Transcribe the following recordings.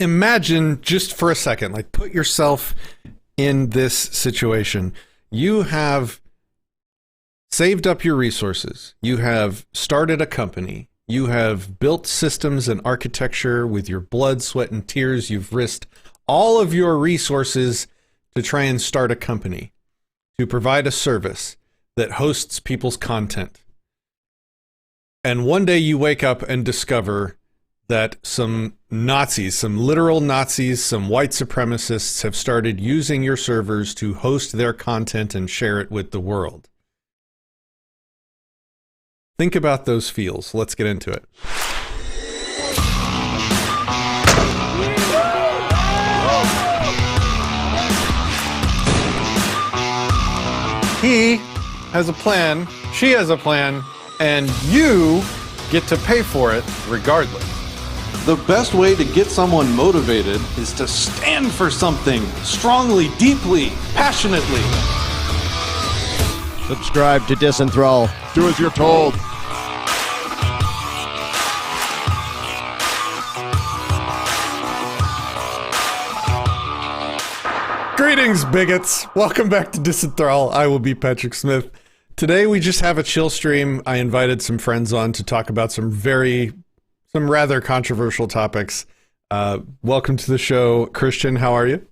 imagine just for a second, like put yourself in this situation. You have saved up your resources. You have started a company. You have built systems and architecture with your blood, sweat, and tears. You've risked all of your resources to try and start a company, to provide a service that hosts people's content. And one day you wake up and discover that some Nazis, some literal Nazis, some white supremacists have started using your servers to host their content and share it with the world. Think about those feels. Let's get into it. He has a plan, she has a plan, and you get to pay for it regardless. The best way to get someone motivated is to stand for something strongly, deeply, passionately. Subscribe to Disenthrall. Do as you're told. Greetings, bigots. Welcome back to Disenthrall. I will be Patrick Smith. Today we just have a chill stream. I invited some friends on to talk about some rather controversial topics. Welcome to the show. Christian, how are you?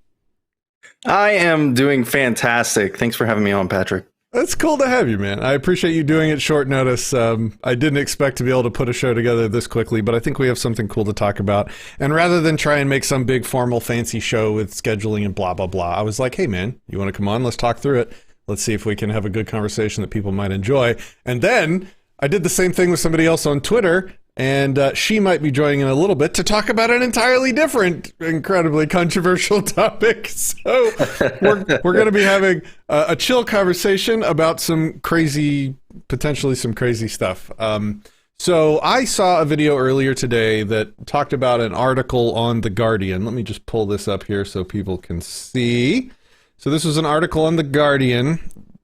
I am doing fantastic. Thanks for having me on, Patrick. It's cool to have you, man. I appreciate you doing it short notice. I didn't expect to be able to put a show together this quickly, but I think we have something cool to talk about. And rather than try and make some big formal fancy show with scheduling and blah, blah, blah, I was like, hey, man, you want to come on? Let's talk through it. Let's see if we can have a good conversation that people might enjoy. And then I did the same thing with somebody else on Twitter, and she might be joining in a little bit to talk about an entirely different, incredibly controversial topic. So we're going to be having a chill conversation about potentially some crazy stuff. So I saw a video earlier today that talked about an article on The Guardian. Let me just pull this up here so people can see. So this was an article on The Guardian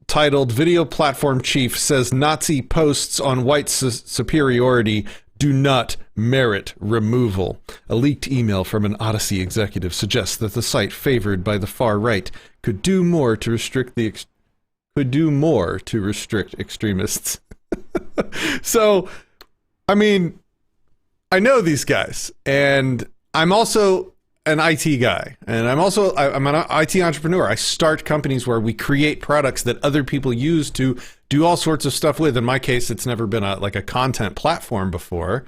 titled "Video Platform Chief Says Nazi Posts on White Superiority Do Not Merit Removal." A leaked email from an Odysee executive suggests that the site favored by the far right could do more to restrict extremists. So, I mean, I know these guys, and I'm also an IT guy, and I'm an IT entrepreneur. I start companies where we create products that other people use to do all sorts of stuff with. In my case, it's never been a content platform before,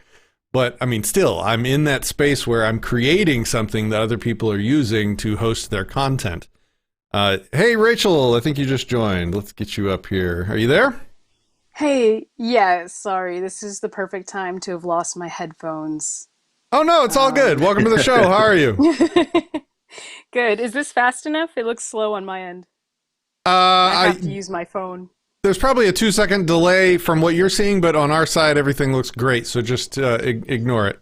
but I mean, still, I'm in that space where I'm creating something that other people are using to host their content. Hey, Rachel, I think you just joined. Let's get you up here. Are you there? Hey, yeah, sorry. This is the perfect time to have lost my headphones. Oh, no, it's all good. Welcome to the show. How are you? Good. Is this fast enough? It looks slow on my end. I have to use my phone. There's probably a 2-second delay from what you're seeing, but on our side, everything looks great. So just ignore it.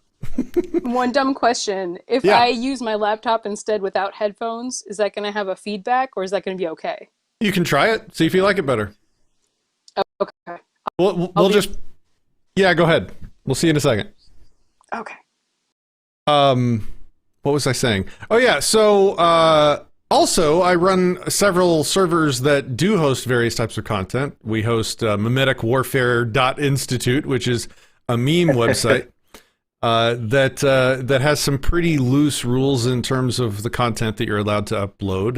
One dumb question. If I use my laptop instead without headphones, is that going to have a feedback or is that going to be okay? You can try it. See if you like it better. Oh, okay. We'll just... Yeah, go ahead. We'll see you in a second. Okay. What was I saying? Oh yeah, so also I run several servers that do host various types of content. We host mimeticwarfare.institute, which is a meme website that has some pretty loose rules in terms of the content that you're allowed to upload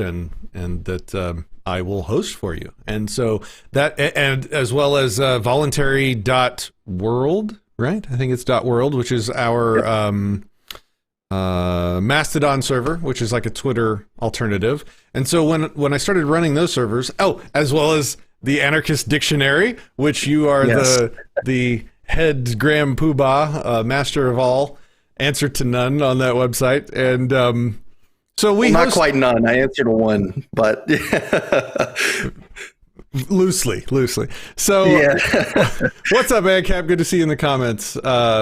and that I will host for you. And so that, and as well as voluntary.world, right? I think it's .world, which is our Mastodon server, which is like a Twitter alternative. And so when I started running those servers, as well as the Anarchist Dictionary, which you are the head Graham Poobah, master of all, answer to none on that website. And so not quite none. I answered one, but loosely. So what's up, AnCap? Good to see you in the comments.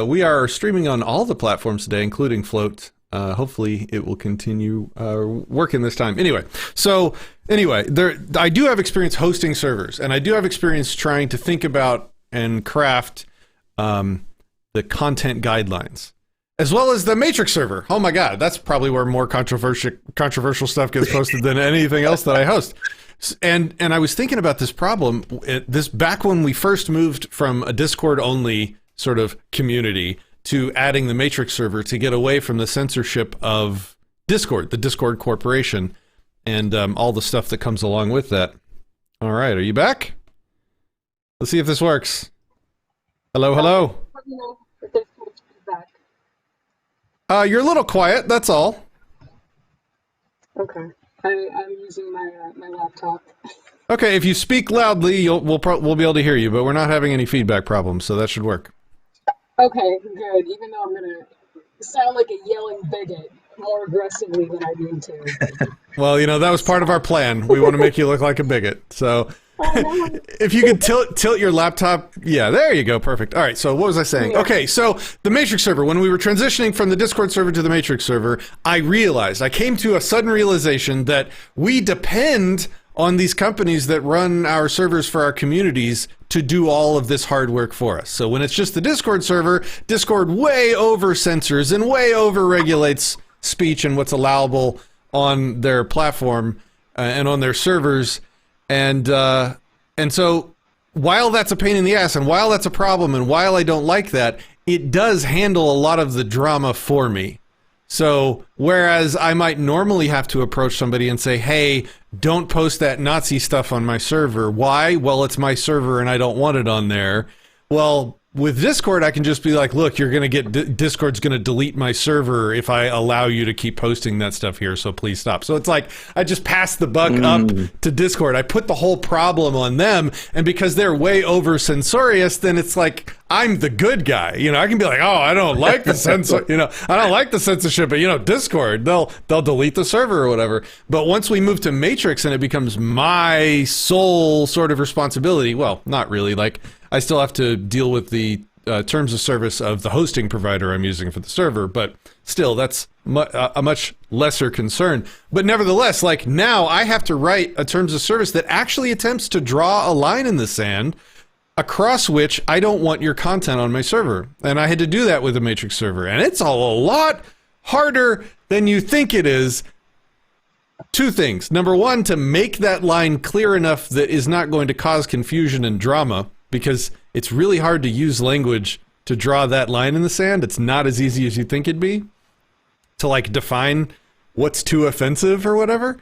We are streaming on all the platforms today, including Float. Hopefully it will continue working this time. Anyway, I do have experience hosting servers, and I do have experience trying to think about and craft the content guidelines. as well as the Matrix server. Oh my God, that's probably where more controversial stuff gets posted than anything else that I host. And I was thinking about this problem, this back when we first moved from a Discord only sort of community to adding the Matrix server to get away from the censorship of Discord, the Discord corporation, and all the stuff that comes along with that. All right, are you back? Let's see if this works. Hello, hello. Let me know if there's too much feedback. You're a little quiet, that's all. Okay. I'm using my laptop. Okay, if you speak loudly, we'll be able to hear you, but we're not having any feedback problems, so that should work. Okay, good. Even though I'm gonna sound like a yelling bigot more aggressively than I mean to. Well, that was part of our plan. We want to make you look like a bigot, so... If you could tilt your laptop, yeah, there you go, perfect. All right, so what was I saying? Yeah. Okay, so the Matrix server, when we were transitioning from the Discord server to the Matrix server, I came to a sudden realization that we depend on these companies that run our servers for our communities to do all of this hard work for us. So when it's just the Discord server, Discord way over censors and way over regulates speech and what's allowable on their platform and on their servers. And so while that's a pain in the ass and while that's a problem and while I don't like that, it does handle a lot of the drama for me. So whereas I might normally have to approach somebody and say, hey, don't post that Nazi stuff on my server. Why? Well, it's my server and I don't want it on there. Well, with Discord, I can just be like, look, you're going to get, Discord's going to delete my server if I allow you to keep posting that stuff here, so please stop. So it's like, I just pass the buck up to Discord. I put the whole problem on them, and because they're way over censorious, then it's like, I'm the good guy. I can be like, oh, I don't like the I don't like the censorship, but Discord, they'll delete the server or whatever. But once we move to Matrix and it becomes my sole sort of responsibility, well, not really, like, I still have to deal with the terms of service of the hosting provider I'm using for the server, but still, that's a much lesser concern. But nevertheless, like now I have to write a terms of service that actually attempts to draw a line in the sand across which I don't want your content on my server. And I had to do that with the Matrix server. And it's a lot harder than you think it is. Two things. Number one, to make that line clear enough that is not going to cause confusion and drama, because it's really hard to use language to draw that line in the sand. It's not as easy as you think it'd be to like define what's too offensive or whatever.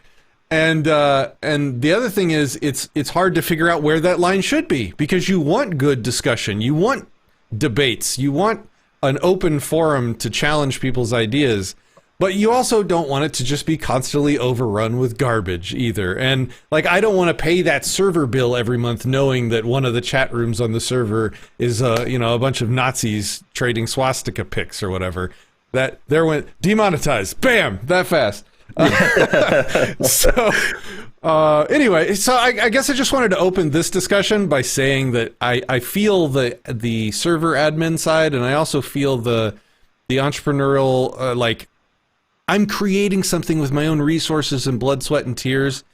And the other thing is it's hard to figure out where that line should be, because you want good discussion, you want debates, you want an open forum to challenge people's ideas. But you also don't want it to just be constantly overrun with garbage either. And like, I don't want to pay that server bill every month knowing that one of the chat rooms on the server is, a bunch of Nazis trading swastika pics or whatever. That there went demonetized. Bam! That fast. Anyway, so I guess I just wanted to open this discussion by saying that I feel the server admin side, and I also feel the entrepreneurial, I'm creating something with my own resources and blood, sweat, and tears,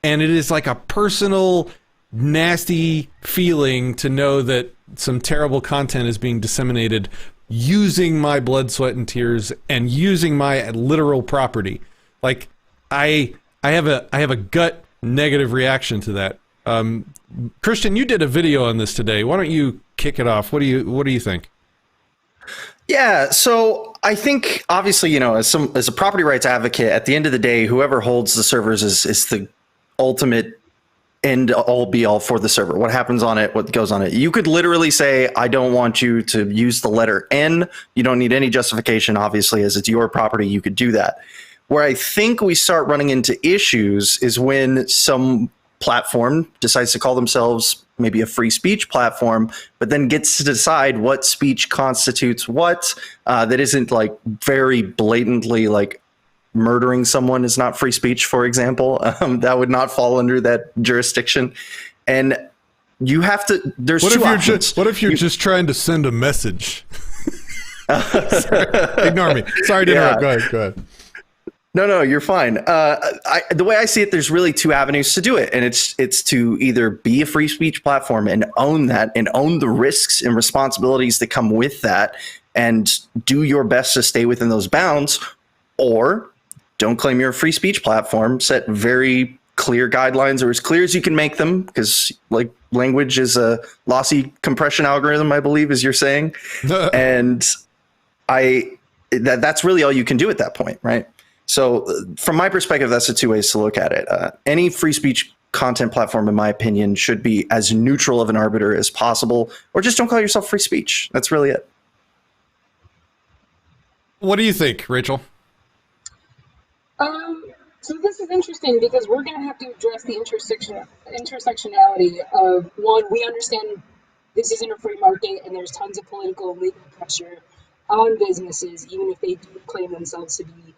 and it is like a personal, nasty feeling to know that some terrible content is being disseminated using my blood, sweat, and tears and using my literal property. Like, I have a gut negative reaction to that. Christian, you did a video on this today. Why don't you kick it off? What do you think? Yeah, so I think obviously, as a property rights advocate, at the end of the day, whoever holds the servers is the ultimate end all be all for the server. What happens on it, what goes on it. You could literally say, I don't want you to use the letter N. You don't need any justification, obviously, as it's your property. You could do that. Where I think we start running into issues is when some platform decides to call themselves maybe a free speech platform, but then gets to decide what speech constitutes what, that isn't like very blatantly like murdering someone is not free speech, for example. That would not fall under that jurisdiction. And you have to, there's two options. What if you're just trying to send a message? Sorry, ignore me. Sorry to interrupt. Go ahead. No, you're fine. The way I see it, there's really two avenues to do it. And it's to either be a free speech platform and own that and own the risks and responsibilities that come with that. and do your best to stay within those bounds, or don't claim you're a free speech platform. Set very clear guidelines, or as clear as you can make them, because like language is a lossy compression algorithm, I believe, as you're saying. And that's really all you can do at that point, right? So from my perspective, that's the two ways to look at it. Any free speech content platform, in my opinion, should be as neutral of an arbiter as possible, or just don't call yourself free speech. That's really it. What do you think, Rachel? So this is interesting because we're going to have to address the intersectionality of, one, we understand this isn't a free market and there's tons of political and legal pressure on businesses, even if they do claim themselves to be,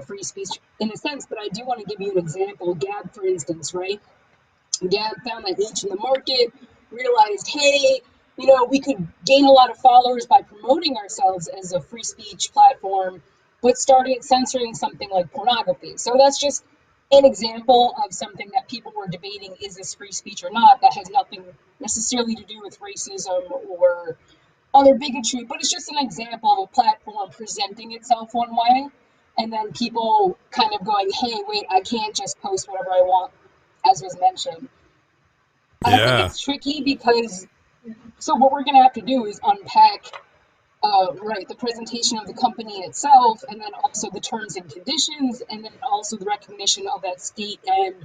free speech in a sense. But I do want to give you an example. Gab, for instance, right? Gab found that niche in the market, realized, hey, we could gain a lot of followers by promoting ourselves as a free speech platform, but started censoring something like pornography. So that's just an example of something that people were debating, is this free speech or not? That has nothing necessarily to do with racism or other bigotry, but it's just an example of a platform presenting itself one way, and then people kind of going, hey, wait, I can't just post whatever I want, as was mentioned. I think it's tricky because, so what we're going to have to do is unpack the presentation of the company itself, and then also the terms and conditions, and then also the recognition of that state and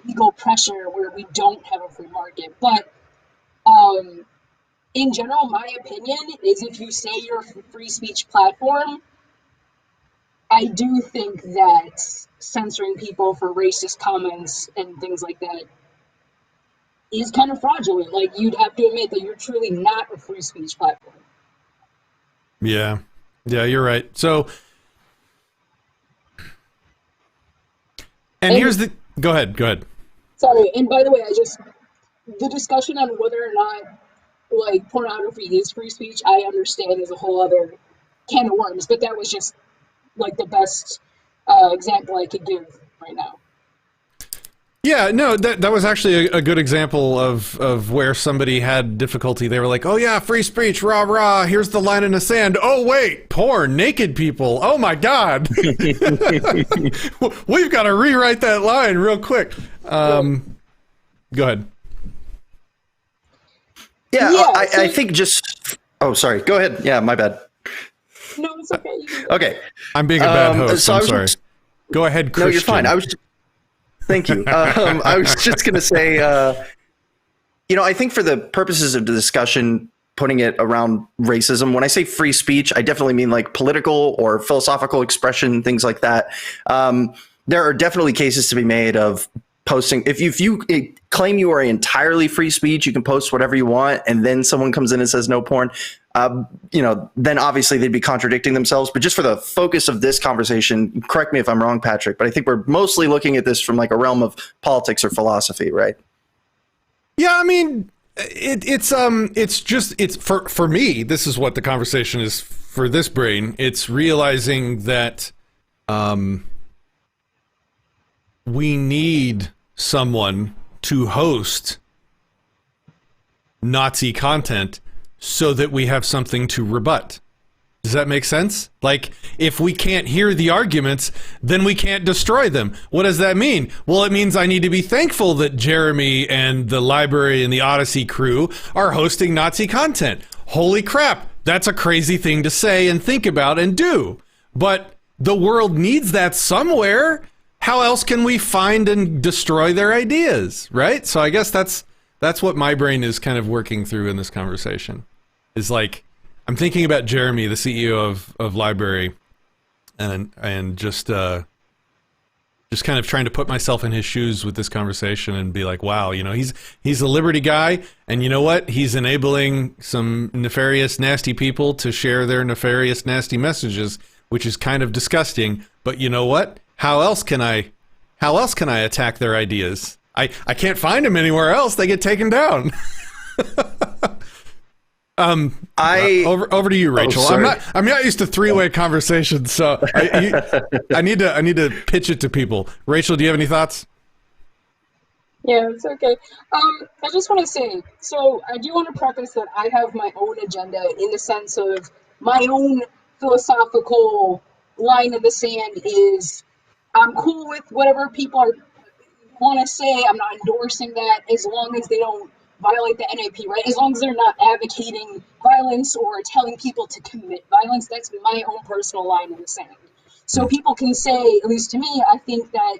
legal pressure where we don't have a free market. But in general, my opinion is, if you say you're a free speech platform, I do think that censoring people for racist comments and things like that is kind of fraudulent. Like, you'd have to admit that you're truly not a free speech platform. Yeah, you're right. So, and here's the, go ahead. Sorry, and by the way, the discussion on whether or not, like, pornography is free speech, I understand is a whole other can of worms, but that was just, like, the best example I could give right now. Yeah, no, that was actually a good example of where somebody had difficulty. They were like, oh yeah, free speech, rah, rah, here's the line in the sand. Oh wait, porn, naked people. Oh my God. We've got to rewrite that line real quick. Go ahead. Yeah, I think just, oh, sorry, go ahead. Yeah, my bad. No, it's okay. Okay. I'm being a bad host, so I'm sorry. Go ahead, Christian. No, you're fine. Thank you. I was just going to say, I think for the purposes of the discussion, putting it around racism, when I say free speech, I definitely mean like political or philosophical expression, things like that. There are definitely cases to be made of posting. If you claim you are entirely free speech, you can post whatever you want, and then someone comes in and says no porn, then obviously they'd be contradicting themselves. But just for the focus of this conversation, correct me if I'm wrong, Patrick, but I think we're mostly looking at this from like a realm of politics or philosophy, right? Yeah, I mean, it's for me, this is what the conversation is for this brain. It's realizing that we need someone to host Nazi content so that we have something to rebut. Does that make sense? Like, if we can't hear the arguments, then we can't destroy them. What does that mean? Well, it means I need to be thankful that Jeremy and the library and the Odysee crew are hosting Nazi content. Holy crap, that's a crazy thing to say and think about and do. But the world needs that somewhere. How else can we find and destroy their ideas, right? So I guess that's what my brain is kind of working through in this conversation. Is like, I'm thinking about Jeremy, the CEO of Library, and just kind of trying to put myself in his shoes with this conversation and be like, wow, he's a liberty guy, and you know what? He's enabling some nefarious, nasty people to share their nefarious, nasty messages, which is kind of disgusting. But you know what? How else can I attack their ideas? I can't find them anywhere else. They get taken down. Over to you, Rachel. I'm not used to three-way conversations, so I need to pitch it to people. Rachel, do you have any thoughts? Yeah, it's okay. I just want to say, so I do want to preface that I have my own agenda in the sense of my own philosophical line in the sand is I'm cool with whatever people want to say. I'm not endorsing that as long as they don't violate the NAP, right? As long as they're not advocating violence or telling people to commit violence. That's my own personal line in the sand. So people can say, at least to me, I think that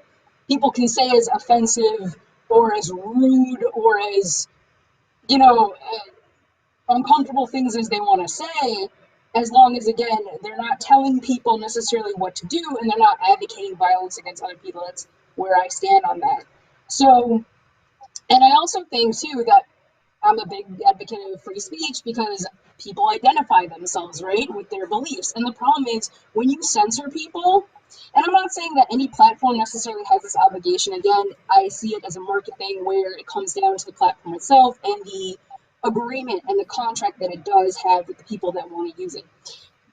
people can say as offensive or as rude or as, uncomfortable things as they want to say, as long as, again, they're not telling people necessarily what to do and they're not advocating violence against other people. That's where I stand on that. So, and I also think, too, that I'm a big advocate of free speech because people identify themselves, right, with their beliefs. And the problem is when you censor people, and I'm not saying that any platform necessarily has this obligation. Again, I see it as a market thing where it comes down to the platform itself and the agreement and the contract that it does have with the people that want to use it.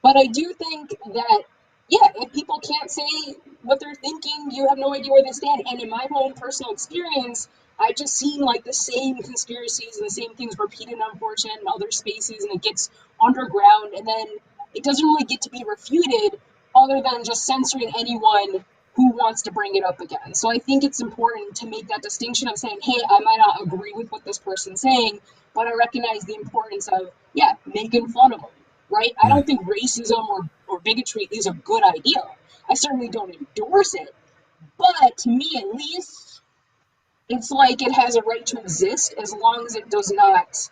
But I do think that, yeah, if people can't say what they're thinking, you have no idea where they stand. And in my own personal experience, I've just seen like the same conspiracies and the same things repeated, unfortunately, in other spaces, and it gets underground, and then it doesn't really get to be refuted other than just censoring anyone who wants to bring it up again. So I think it's important to make that distinction of saying, hey, I might not agree with what this person's saying, but I recognize the importance of, yeah, making fun of them, right? I don't think racism or bigotry is a good idea. I certainly don't endorse it, but to me at least, it's like it has a right to exist as long as it does not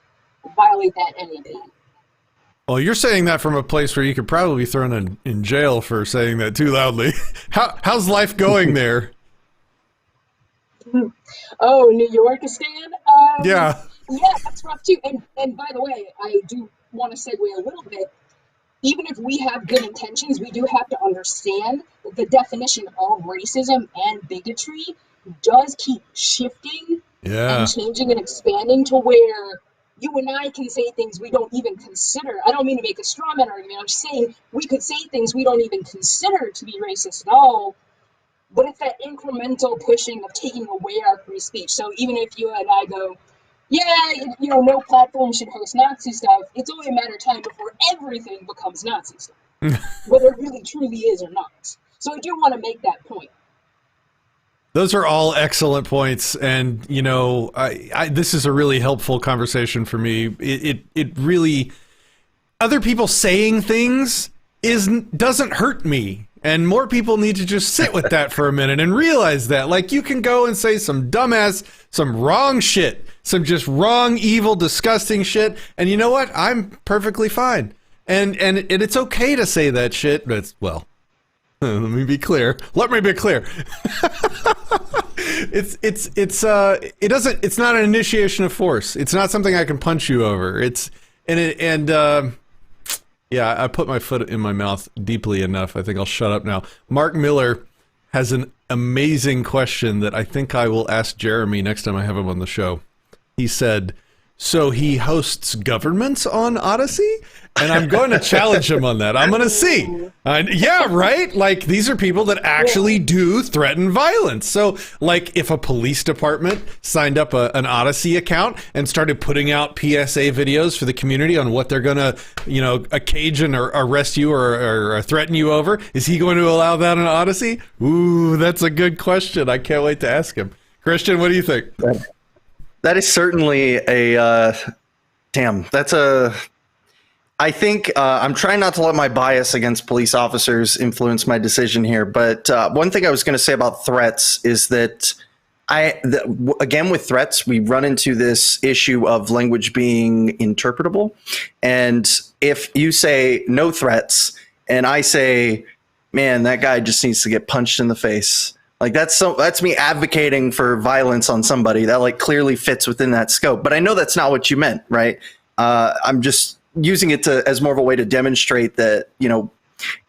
violate that NAP. Well, you're saying that from a place where you could probably be thrown in jail for saying that too loudly. How's life going there? Oh, New Yorkistan? Yeah. Yeah, that's rough too. And by the way, I do want to segue a little bit. Even if we have good intentions, we do have to understand that the definition of racism and bigotry does keep shifting and changing and expanding to where you and I can say things we don't even consider. I don't mean to make a straw man argument. I'm just saying we could say things we don't even consider to be racist at all. But it's that incremental pushing of taking away our free speech. So even if you and I go, yeah, no platform should host Nazi stuff, it's only a matter of time before everything becomes Nazi stuff, whether it really truly is or not. So I do want to make that point. Those are all excellent points, and this is a really helpful conversation for me. It really, other people saying things doesn't hurt me, and more people need to just sit with that for a minute and realize that, like, you can go and say some dumbass, some wrong shit, some just wrong, evil, disgusting shit, and you know what? I'm perfectly fine, and it's okay to say that shit. But let me be clear. It's not an initiation of force. It's not something I can punch you over. I put my foot in my mouth deeply enough. I think I'll shut up now. Mark Miller has an amazing question that I think I will ask Jeremy next time I have him on the show. He said, so he hosts governments on Odysee? And I'm going to challenge him on that. I'm going to see. Yeah, right? Like, these are people that actually do threaten violence. So, like, if a police department signed up an Odysee account and started putting out PSA videos for the community on what they're going to, cage and arrest you or threaten you over, is he going to allow that on Odysee? Ooh, that's a good question. I can't wait to ask him. Christian, what do you think? That is certainly I think I'm trying not to let my bias against police officers influence my decision here. But one thing I was going to say about threats is that again, with threats, we run into this issue of language being interpretable. And if you say no threats and I say, man, that guy just needs to get punched in the face. Like that's me advocating for violence on somebody that like clearly fits within that scope. But I know that's not what you meant, right? I'm just using it as more of a way to demonstrate that,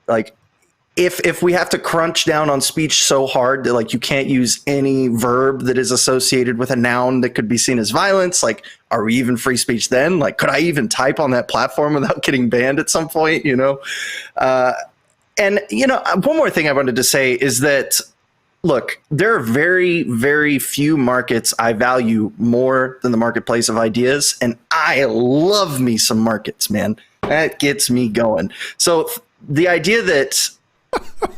like if we have to crunch down on speech so hard that like you can't use any verb that is associated with a noun that could be seen as violence, like are we even free speech then? Like could I even type on that platform without getting banned at some point, And one more thing I wanted to say is that, look, there are very, very few markets I value more than the marketplace of ideas. And I love me some markets, man. That gets me going. So the idea that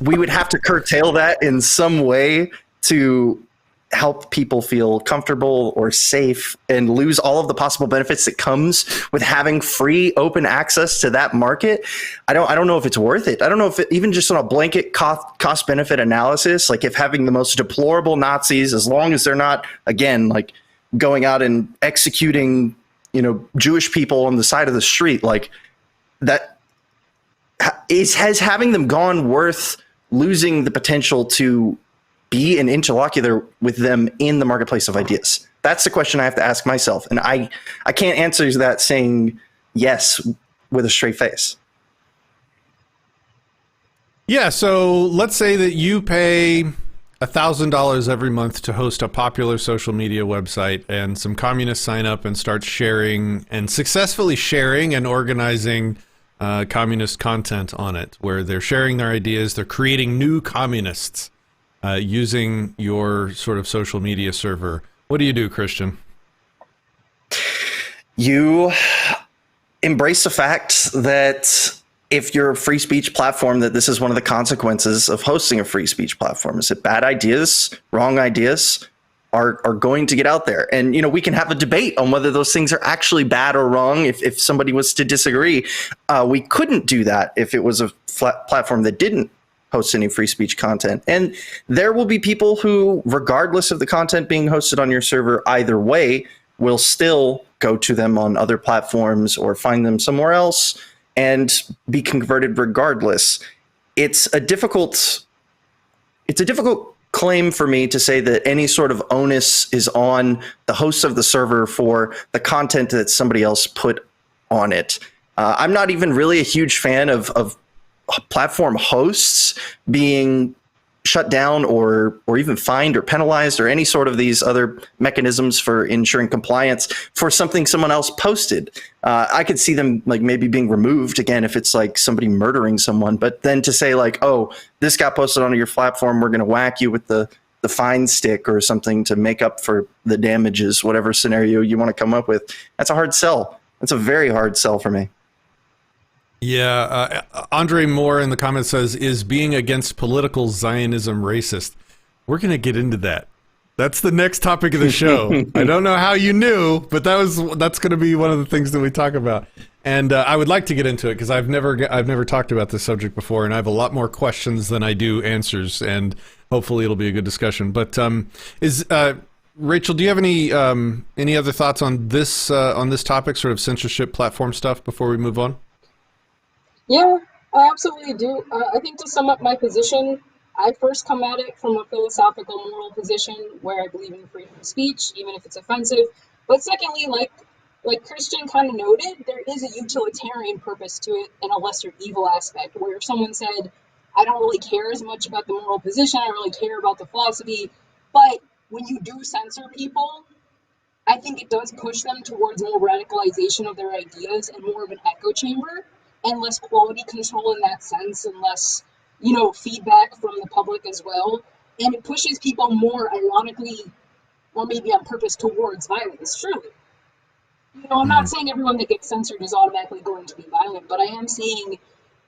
we would have to curtail that in some way to help people feel comfortable or safe and lose all of the possible benefits that comes with having free open access to that market. I don't know if it's worth it. I don't know if even just on a blanket cost benefit analysis, like if having the most deplorable Nazis, as long as they're not, again, like going out and executing, Jewish people on the side of the street, like that has having them gone worth losing the potential to be an interlocutor with them in the marketplace of ideas? That's the question I have to ask myself. And I can't answer that saying yes with a straight face. Yeah, so let's say that you pay $1,000 every month to host a popular social media website, and some communists sign up and start sharing and successfully sharing and organizing communist content on it, where they're sharing their ideas, they're creating new communists using your sort of social media server. What do you do, Christian? You embrace the fact that if you're a free speech platform, that this is one of the consequences of hosting a free speech platform, is that bad ideas, wrong ideas are going to get out there. And, we can have a debate on whether those things are actually bad or wrong. If somebody was to disagree, we couldn't do that if it was a platform that didn't host any free speech content. And there will be people who, regardless of the content being hosted on your server, either way, will still go to them on other platforms or find them somewhere else and be converted regardless. It's a difficult claim for me to say that any sort of onus is on the hosts of the server for the content that somebody else put on it. I'm not even really a huge fan of platform hosts being shut down or even fined or penalized or any sort of these other mechanisms for ensuring compliance for something someone else posted. I could see them like maybe being removed again if it's like somebody murdering someone, but then to say like, oh, this got posted onto your platform, we're going to whack you with the fine stick or something to make up for the damages, whatever scenario you want to come up with. That's a hard sell. That's a very hard sell for me. Yeah, Andre Moore in the comments says, is being against political Zionism racist? We're going to get into that. That's the next topic of the show. I don't know how you knew, but that's going to be one of the things that we talk about. And I would like to get into it because I've never talked about this subject before, and I have a lot more questions than I do answers, and hopefully it'll be a good discussion. But Rachel, do you have any other thoughts on this topic, sort of censorship platform stuff, before we move on? Yeah, I absolutely do. I think to sum up my position, I first come at it from a philosophical, moral position where I believe in freedom of speech, even if it's offensive. But secondly, like Christian kind of noted, there is a utilitarian purpose to it and a lesser evil aspect, where if someone said, I don't really care as much about the moral position, I don't really care about the philosophy, but when you do censor people, I think it does push them towards more radicalization of their ideas and more of an echo chamber, and less quality control in that sense, and less, feedback from the public as well. And it pushes people more ironically, or maybe on purpose, towards violence, truly. I'm not saying everyone that gets censored is automatically going to be violent, but I am saying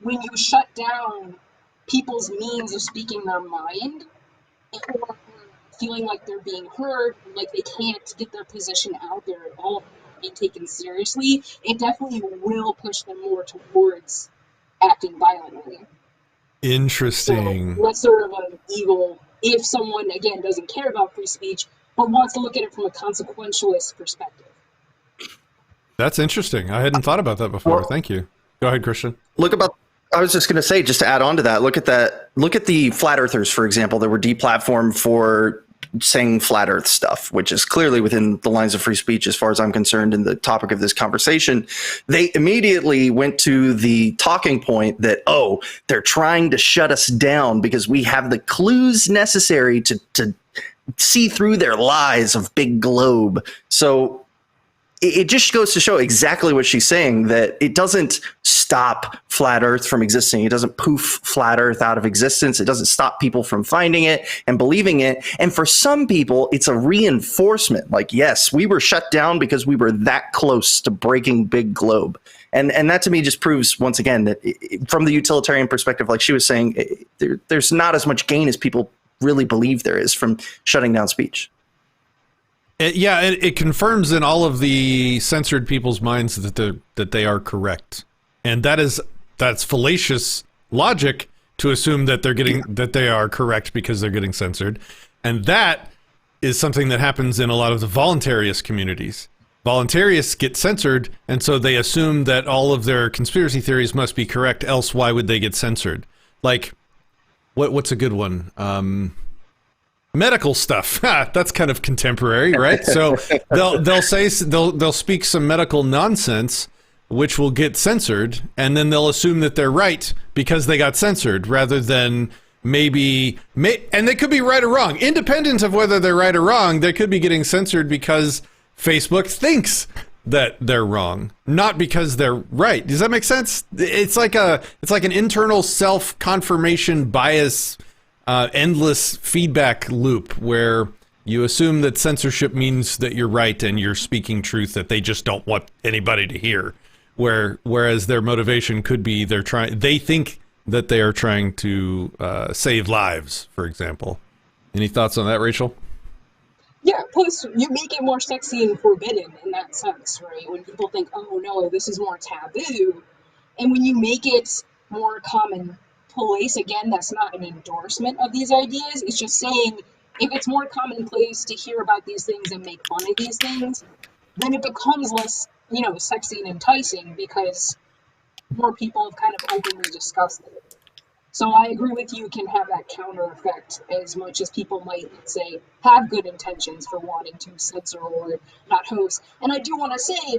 when you shut down people's means of speaking their mind, or feeling like they're being heard, like they can't get their position out there at all, be taken seriously, it definitely will push them more towards acting violently. Interesting. So less sort of an evil if someone, again, doesn't care about free speech, but wants to look at it from a consequentialist perspective. That's interesting. I hadn't thought about that before. Thank you. Go ahead, Christian. I was just going to say, just to add on to that, look at the flat earthers, for example, that were deplatformed for saying flat earth stuff, which is clearly within the lines of free speech as far as I'm concerned in the topic of this conversation. They immediately went to the talking point that, oh, they're trying to shut us down because we have the clues necessary to see through their lies of big globe. So it just goes to show exactly what she's saying, that it doesn't stop flat Earth from existing. It doesn't poof flat Earth out of existence. It doesn't stop people from finding it and believing it. And for some people, it's a reinforcement. Like, yes, we were shut down because we were that close to breaking big globe. And that to me just proves once again that from the utilitarian perspective, like she was saying, there's not as much gain as people really believe there is from shutting down speech. It confirms in all of the censored people's minds that they are correct, and that's fallacious logic to assume that they are correct because they're getting censored, and that is something that happens in a lot of the voluntariist communities. Voluntarists get censored, and so they assume that all of their conspiracy theories must be correct, else why would they get censored? Like, what's a good one? Medical stuff. That's kind of contemporary, right? So they'll speak some medical nonsense, which will get censored, and then they'll assume that they're right because they got censored, rather than and they could be right or wrong. Independent of whether they're right or wrong, they could be getting censored because Facebook thinks that they're wrong, not because they're right. Does that make sense? It's like an internal self-confirmation bias, endless feedback loop where you assume that censorship means that you're right and you're speaking truth that they just don't want anybody to hear. Whereas their motivation could be they think that they are trying to save lives, for example. Any thoughts on that, Rachel? Yeah, plus you make it more sexy and forbidden in that sense, right? When people think, oh no, this is more taboo. And when you make it more commonplace, again, that's not an endorsement of these ideas. It's just saying if it's more commonplace to hear about these things and make fun of these things, then it becomes less, sexy and enticing because more people have kind of openly discussed it. So I agree with you, can have that counter effect as much as people might say have good intentions for wanting to censor or not host. And I do want to say,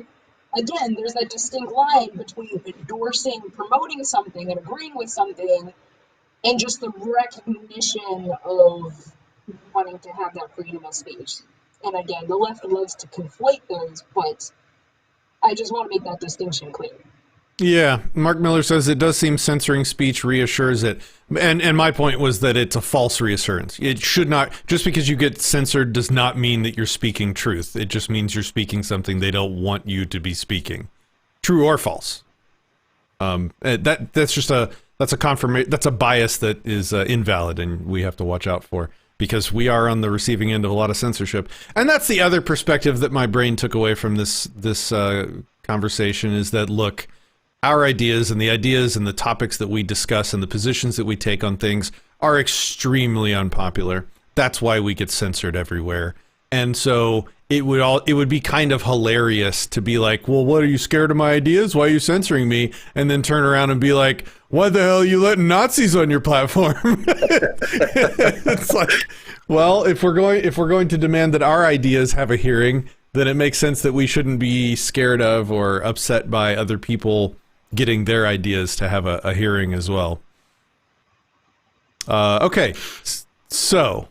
again, there's that distinct line between endorsing, promoting something and agreeing with something and just the recognition of wanting to have that freedom of speech. And again, the left loves to conflate those, but I just want to make that distinction clear. Yeah, Mark Miller says it does seem censoring speech reassures it. And my point was that it's a false reassurance. It should not, just because you get censored does not mean that you're speaking truth. It just means you're speaking something they don't want you to be speaking. True or false. That's a confirmation, that's a bias that is invalid and we have to watch out for, because we are on the receiving end of a lot of censorship. And that's the other perspective that my brain took away from this conversation, is that, look, our ideas and the topics that we discuss and the positions that we take on things are extremely unpopular. That's why we get censored everywhere. And so it would be kind of hilarious to be like, well, what, are you scared of my ideas? Why are you censoring me? And then turn around and be like, why the hell are you letting Nazis on your platform? It's like, well, if we're going to demand that our ideas have a hearing, then it makes sense that we shouldn't be scared of or upset by other people getting their ideas to have a hearing as well. Okay, so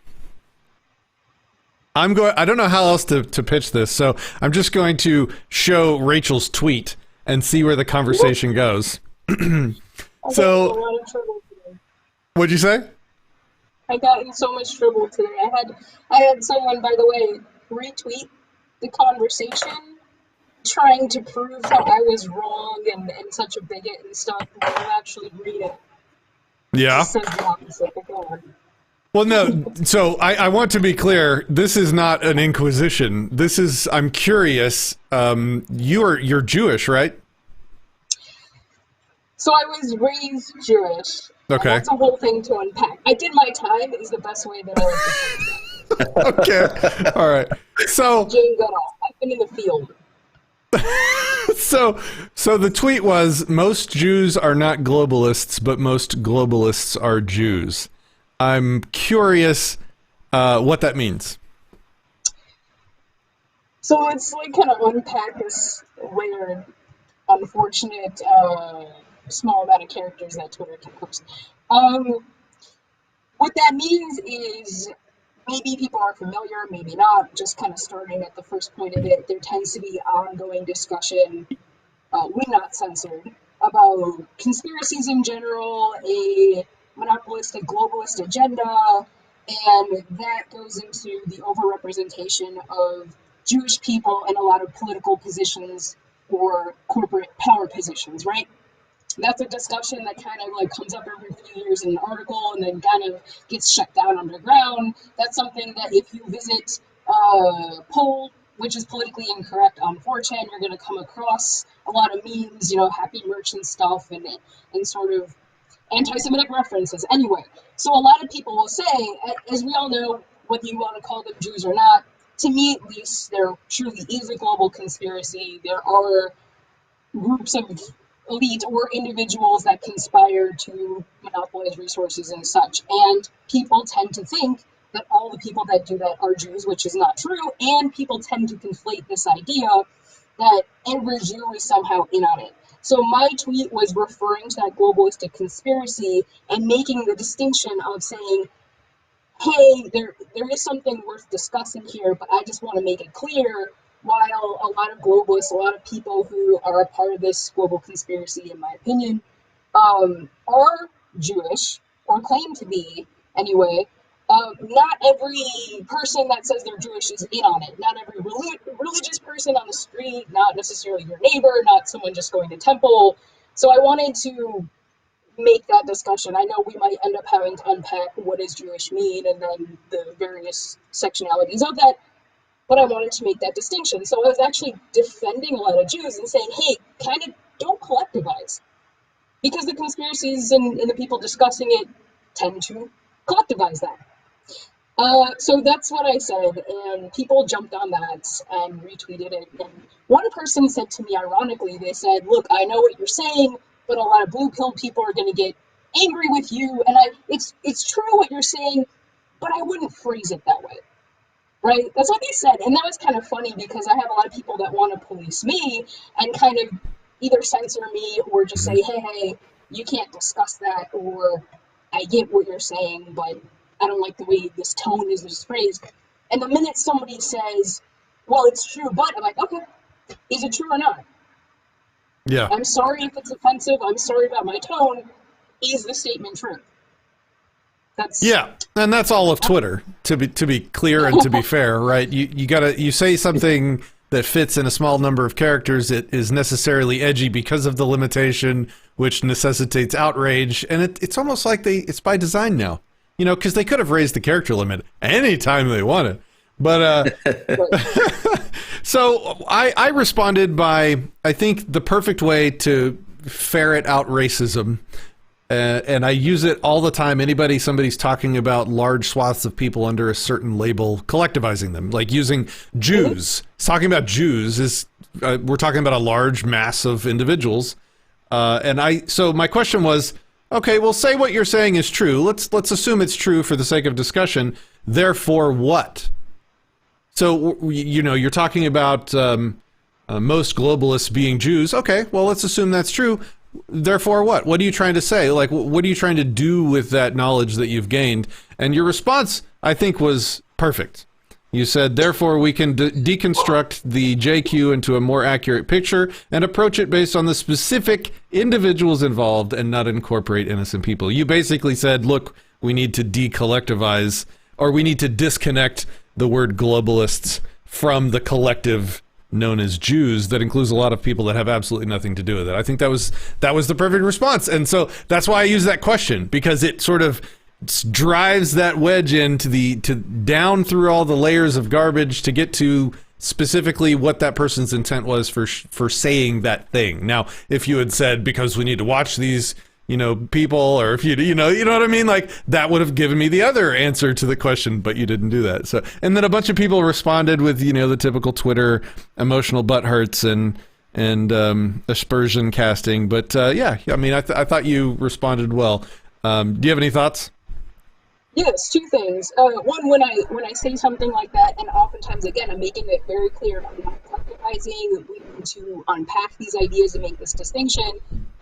I don't know how else to pitch this, so I'm just going to show Rachel's tweet and see where the conversation goes. So, what'd you say? I got in so much trouble today. I had someone, by the way, retweet the conversation, trying to prove how I was wrong and such a bigot and stuff, but you actually read it. Yeah. It says the opposite, but go on. Well, no, so I want to be clear, this is not an inquisition. This is, I'm curious, you're Jewish, right? So I was raised Jewish. Okay. That's a whole thing to unpack. I did my time is the best way that I like to say that. Okay, all right. So Jane Goodall, I've been in the field. So the tweet was, most Jews are not globalists, but most globalists are Jews. I'm curious what that means. So it's like kind of unpack this weird, unfortunate, small amount of characters that Twitter can post. What that means is, maybe people are familiar, maybe not, just kind of starting at the first point of it, there tends to be ongoing discussion, when not censored, about conspiracies in general, a monopolistic globalist agenda, and that goes into the overrepresentation of Jewish people in a lot of political positions or corporate power positions, right? That's a discussion that kind of like comes up every few years in an article and then kind of gets shut down underground. That's something that if you visit poll, which is politically incorrect on 4chan, you're going to come across a lot of memes, happy merchant stuff and sort of anti-Semitic references. Anyway, so a lot of people will say, as we all know, whether you want to call them Jews or not, to me at least, there truly is a global conspiracy. There are groups of elite or individuals that conspire to monopolize resources and such. And people tend to think that all the people that do that are Jews, which is not true. And people tend to conflate this idea that every Jew is somehow in on it. So my tweet was referring to that globalistic conspiracy and making the distinction of saying, hey, there is something worth discussing here, but I just want to make it clear, while a lot of globalists, a lot of people who are a part of this global conspiracy, in my opinion, are Jewish, or claim to be anyway, not every person that says they're Jewish is in on it. Not every religious person on the street, not necessarily your neighbor, not someone just going to temple. So I wanted to make that discussion. I know we might end up having to unpack what does Jewish mean and then the various sectionalities of that, but I wanted to make that distinction. So I was actually defending a lot of Jews and saying, hey, kind of don't collectivize. Because the conspiracies and the people discussing it tend to collectivize that. So that's what I said, and people jumped on that and retweeted it. And one person said to me, ironically, they said, look, I know what you're saying, but a lot of blue pill people are going to get angry with you, and it's true what you're saying, but I wouldn't phrase it that way, right? That's what they said, and that was kind of funny because I have a lot of people that want to police me and kind of either censor me or just say, hey, you can't discuss that, or I get what you're saying, but I don't like the way this tone is phrased. And the minute somebody says, well, it's true, but I'm like, okay, is it true or not? Yeah. I'm sorry if it's offensive. I'm sorry about my tone. Is the statement true? Yeah, and that's all of Twitter. To be clear and to be fair, right? You say something that fits in a small number of characters. It is necessarily edgy because of the limitation, which necessitates outrage, and it's almost like it's by design now. Because they could have raised the character limit anytime they wanted. But so I responded by, I think, the perfect way to ferret out racism, and I use it all the time. Somebody's talking about large swaths of people under a certain label, collectivizing them, like using Jews. Talking about Jews is we're talking about a large mass of individuals, so my question was, okay, well, say what you're saying is true. Let's assume it's true for the sake of discussion. Therefore, what? So, you're talking about most globalists being Jews. Okay, well, let's assume that's true. Therefore, what? What are you trying to say? Like, what are you trying to do with that knowledge that you've gained? And your response, I think, was perfect. You said, therefore, we can deconstruct the JQ into a more accurate picture and approach it based on the specific individuals involved and not incorporate innocent people. You basically said, look, we need to decollectivize, or we need to disconnect the word globalists from the collective known as Jews that includes a lot of people that have absolutely nothing to do with it. I think that was the perfect response. And so that's why I use that question, because it sort of drives that wedge into down through all the layers of garbage to get to specifically what that person's intent was for saying that thing. Now, if you had said, because we need to watch these people, or if you know what I mean, like, that would have given me the other answer to the question, but you didn't do that. So, and then a bunch of people responded with the typical Twitter emotional butt hurts and aspersion casting. But yeah, I mean, I thought you responded well. Do you have any thoughts? Yes, two things. One, when I say something like that, and oftentimes, again, I'm making it very clear I'm not collectivizing. We need to unpack these ideas and make this distinction.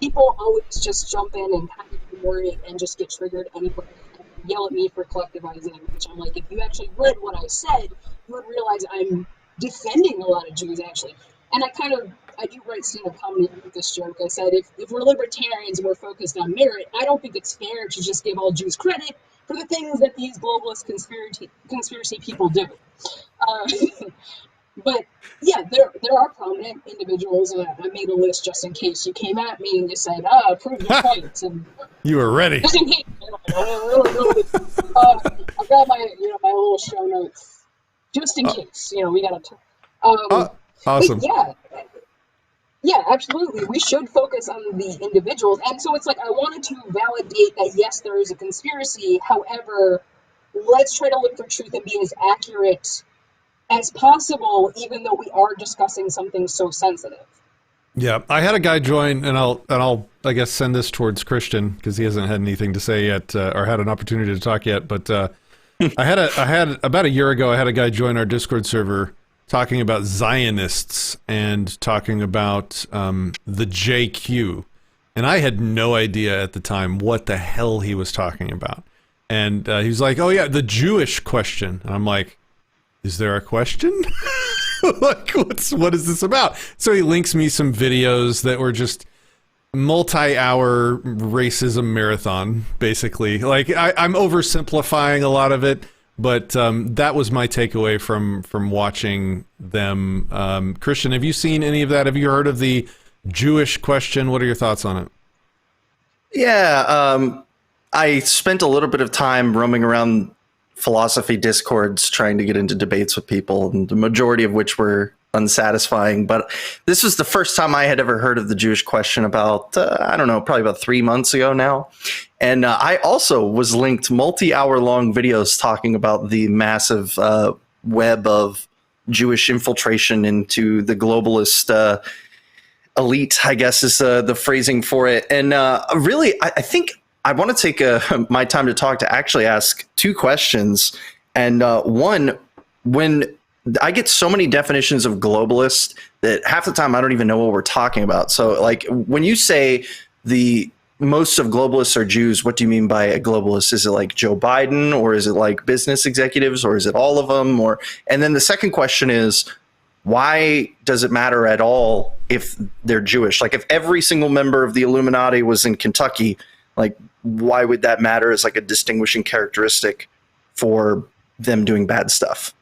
People always just jump in and kind of ignore it and just get triggered anyway and yell at me for collectivizing, which I'm like, if you actually read what I said, you would realize I'm defending a lot of Jews, actually. And I kind of I do write stand-up comedy with this joke. I said, if we're libertarians and we're focused on merit, I don't think it's fair to just give all Jews credit for the things that these globalist conspiracy people do. Uh, but yeah, there are prominent individuals, and I made a list just in case you came at me and you said, prove your points. And You were ready. just in case, I've got my my little show notes just in case. We gotta. Awesome. But yeah, absolutely. We should focus on the individuals, and so it's like I wanted to validate that yes, there is a conspiracy. However, let's try to look for truth and be as accurate as possible, even though we are discussing something so sensitive. Yeah, I had a guy join, and I'll I guess send this towards Christian because he hasn't had anything to say yet or had an opportunity to talk yet. But I had about a year ago, I had a guy join our Discord server talking about Zionists and talking about the JQ, and I had no idea at the time what the hell he was talking about. And he was like, "Oh yeah, the Jewish question," and I'm like, "Is there a question?" Like, what is this about? So he links me some videos that were just multi-hour racism marathon, basically. Like, I'm oversimplifying a lot of it, but that was my takeaway from watching them. Christian, have you seen any of that? Have you heard of the Jewish question? What are your thoughts on it? Yeah, I spent a little bit of time roaming around philosophy discords trying to get into debates with people, and the majority of which were unsatisfying. But this was the first time I had ever heard of the Jewish question about, I don't know, probably about 3 months ago now. And I also was linked multi-hour long videos talking about the massive web of Jewish infiltration into the globalist elite, I guess is the phrasing for it. And really, I think I want to take my time to talk to actually ask two questions. And one, when I get so many definitions of globalist that half the time I don't even know what we're talking about. So like when you say the most of globalists are Jews, what do you mean by a globalist? Is it like Joe Biden, or is it like business executives, or is it all of them? And then the second question is, why does it matter at all if they're Jewish? Like if every single member of the Illuminati was in Kentucky, like why would that matter as like a distinguishing characteristic for them doing bad stuff,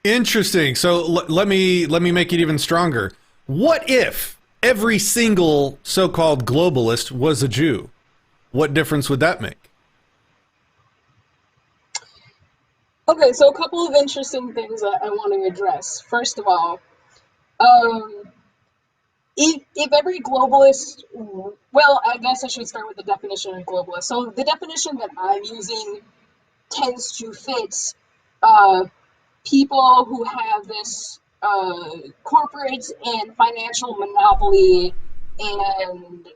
Interesting. So let me make it even stronger. What if every single so-called globalist was a Jew? What difference would that make? Okay, so a couple of interesting things that I want to address. First of all, if every globalist, well, I guess I should start with the definition of globalist. So the definition that I'm using tends to fit people who have this corporate and financial monopoly and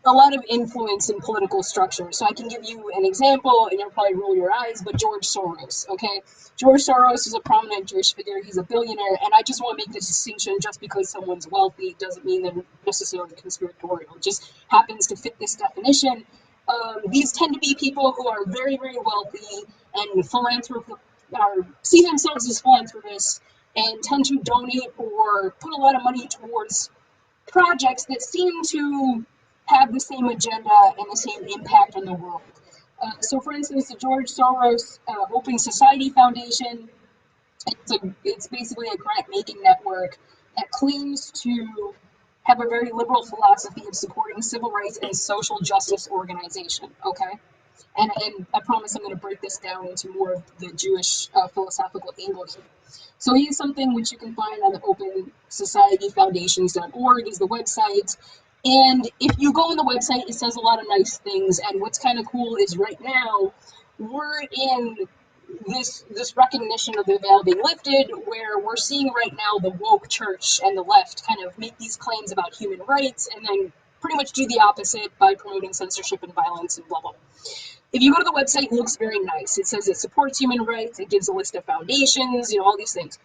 a lot of influence in political structure. So I can give you an example, and you'll probably roll your eyes, but George Soros, okay? George Soros is a prominent Jewish figure. He's a billionaire, and I just want to make this distinction. Just because someone's wealthy doesn't mean they're necessarily conspiratorial. It just happens to fit this definition. These tend to be people who are very, very wealthy and see themselves as philanthropists and tend to donate or put a lot of money towards projects that seem to have the same agenda and the same impact on the world. So, for instance, the George Soros Open Society Foundation, it's basically a grant-making network that claims to have a very liberal philosophy of supporting civil rights and social justice organization, okay? And I promise I'm going to break this down into more of the Jewish philosophical angle here. So here's something which you can find on the OpenSocietyFoundations.org is the website. And if you go on the website, it says a lot of nice things. And what's kind of cool is right now, we're in this recognition of the veil being lifted, where we're seeing right now the woke church and the left kind of make these claims about human rights and then pretty much do the opposite by promoting censorship and violence and blah, blah. If you go to the website, it looks very nice. It says it supports human rights. It gives a list of foundations, all these things.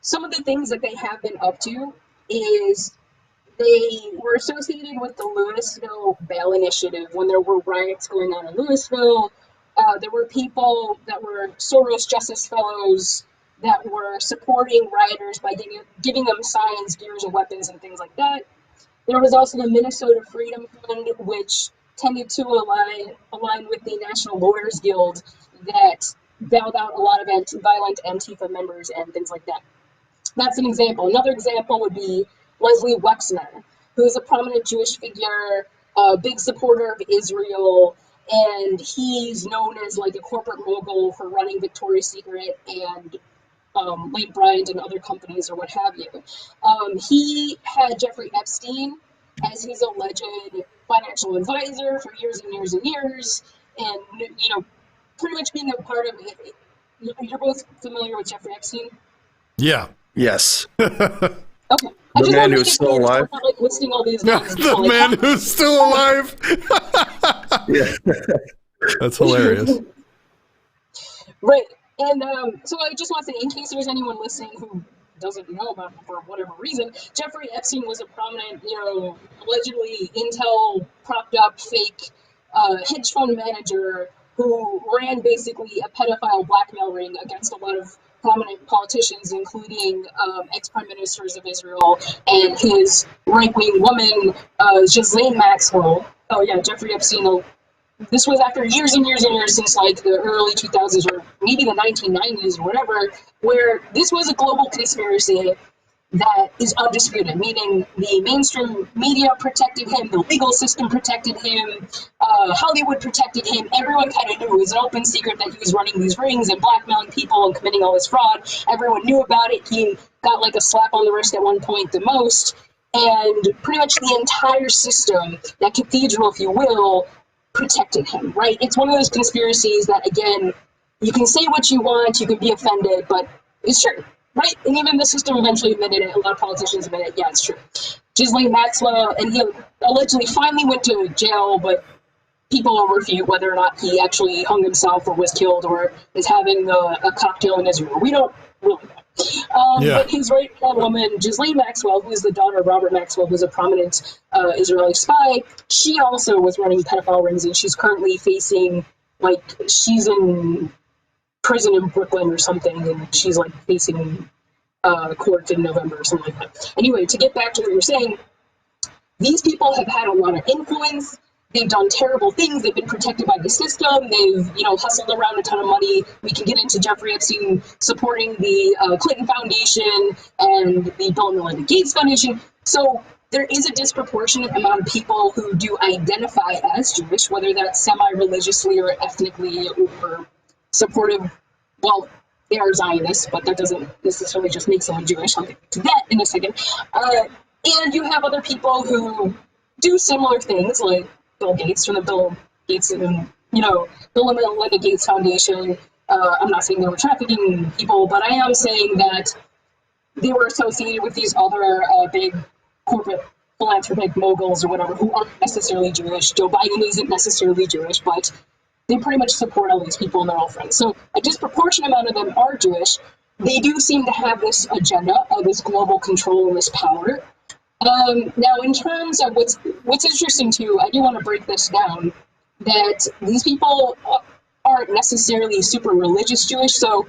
Some of the things that they have been up to is they were associated with the Louisville Bail Initiative when there were riots going on in Louisville. There were people that were Soros Justice Fellows that were supporting rioters by giving them signs, gears, and weapons and things like that. There was also the Minnesota Freedom Fund, which tended to align with the National Lawyers Guild that bailed out a lot of violent Antifa members and things like that. That's an example. Another example would be Leslie Wexner, who is a prominent Jewish figure, a big supporter of Israel, and he's known as like a corporate mogul for running Victoria's Secret and Lane Bryant and other companies or what have you. He had Jeffrey Epstein as his alleged financial advisor for years and years and years, and pretty much being a part of it. You're both familiar with Jeffrey Epstein? Yeah. Yes. Okay. The man who's still alive. Like listing all these names. The man who's still alive. Yeah. That's hilarious. Right. And so I just want to say, in case there's anyone listening who doesn't know about him for whatever reason, Jeffrey Epstein was a prominent, allegedly Intel propped up fake hedge fund manager who ran basically a pedophile blackmail ring against a lot of prominent politicians, including ex-prime ministers of Israel and his right-wing woman, Ghislaine Maxwell. Oh yeah, Jeffrey Epstein. This was after years and years and years since like the early 2000s or maybe the 1990s or whatever, where this was a global conspiracy that is undisputed, meaning the mainstream media protected him, the legal system protected him, Hollywood protected him. Everyone kind of knew it was an open secret that he was running these rings and blackmailing people and committing all this fraud. Everyone knew about it. He got like a slap on the wrist at one point, the most, and pretty much the entire system, that cathedral, if you will, protected him, right? It's one of those conspiracies that, again, you can say what you want, you can be offended, but it's true, right? And even the system eventually admitted it. A lot of politicians admit it. Yeah, it's true. Ghislaine Maxwell, and he allegedly finally went to jail, but people will refute whether or not he actually hung himself or was killed or is having a cocktail in Israel. We don't really know. But his right-hand woman, Ghislaine Maxwell, who is the daughter of Robert Maxwell, who's a prominent Israeli spy, she also was running pedophile rings, and she's currently facing, like, she's in prison in Brooklyn or something, and she's, like, facing court in November or something like that. Anyway, to get back to what you're saying, these people have had a lot of influence. They've done terrible things. They've been protected by the system. They've, hustled around a ton of money. We can get into Jeffrey Epstein supporting the Clinton Foundation and the Bill and Melinda Gates Foundation. So there is a disproportionate amount of people who do identify as Jewish, whether that's semi-religiously or ethnically or supportive. Well, they are Zionists, but that doesn't necessarily just make someone Jewish. I'll get to that in a second. And you have other people who do similar things, like Bill Gates from the Bill Gates and Bill and Melinda Gates Foundation. I'm not saying they were trafficking people, but I am saying that they were associated with these other big corporate philanthropic moguls or whatever who aren't necessarily Jewish. Joe Biden isn't necessarily Jewish, but they pretty much support all these people and they're all friends. So a disproportionate amount of them are Jewish. They do seem to have this agenda of this global control and this power. Now, in terms of what's interesting too, I do want to break this down, that these people aren't necessarily super religious Jewish. So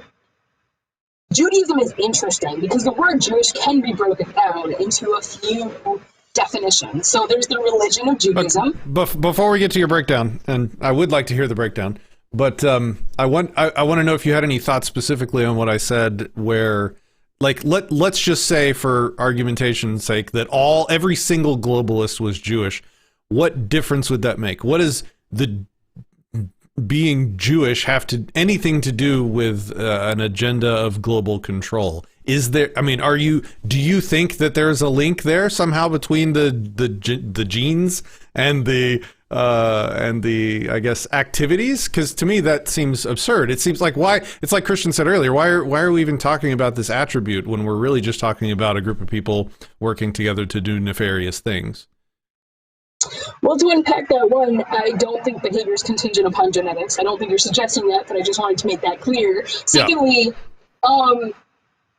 Judaism is interesting because the word Jewish can be broken down into a few definitions. So there's the religion of Judaism. But before we get to your breakdown, and I would like to hear the breakdown, but I want to know if you had any thoughts specifically on what I said, where, like, let's just say, for argumentation's sake, that every single globalist was Jewish. What difference would that make? What does the being Jewish have anything to do with an agenda of global control? Is there? I mean, do you think that there's a link there somehow between the genes and the I guess activities? Because to me that seems absurd. It seems like, why? It's like Christian said earlier. Why are we even talking about this attribute when we're really just talking about a group of people working together to do nefarious things? Well, to unpack that one, I don't think behavior is contingent upon genetics. I don't think you're suggesting that, but I just wanted to make that clear. Secondly,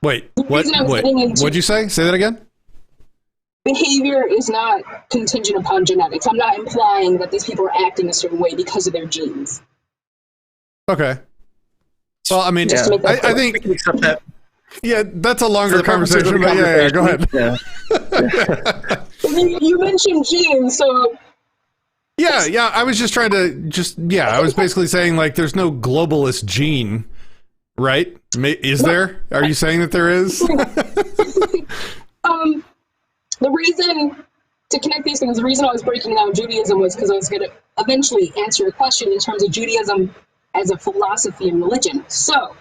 Wait, what'd you say? Say that again? Behavior is not contingent upon genetics. I'm not implying that these people are acting a certain way because of their genes. Okay. Well, I mean, I think we can accept that. Yeah, that's a longer For the purposes of conversation, the but go ahead. Yeah. You mentioned genes, so Yeah, I was just trying to I was basically saying, like, there's no globalist gene, right? Is there? Are you saying that there is? the reason to connect these things, the reason I was breaking down Judaism was because I was going to eventually answer your question in terms of Judaism as a philosophy and religion. So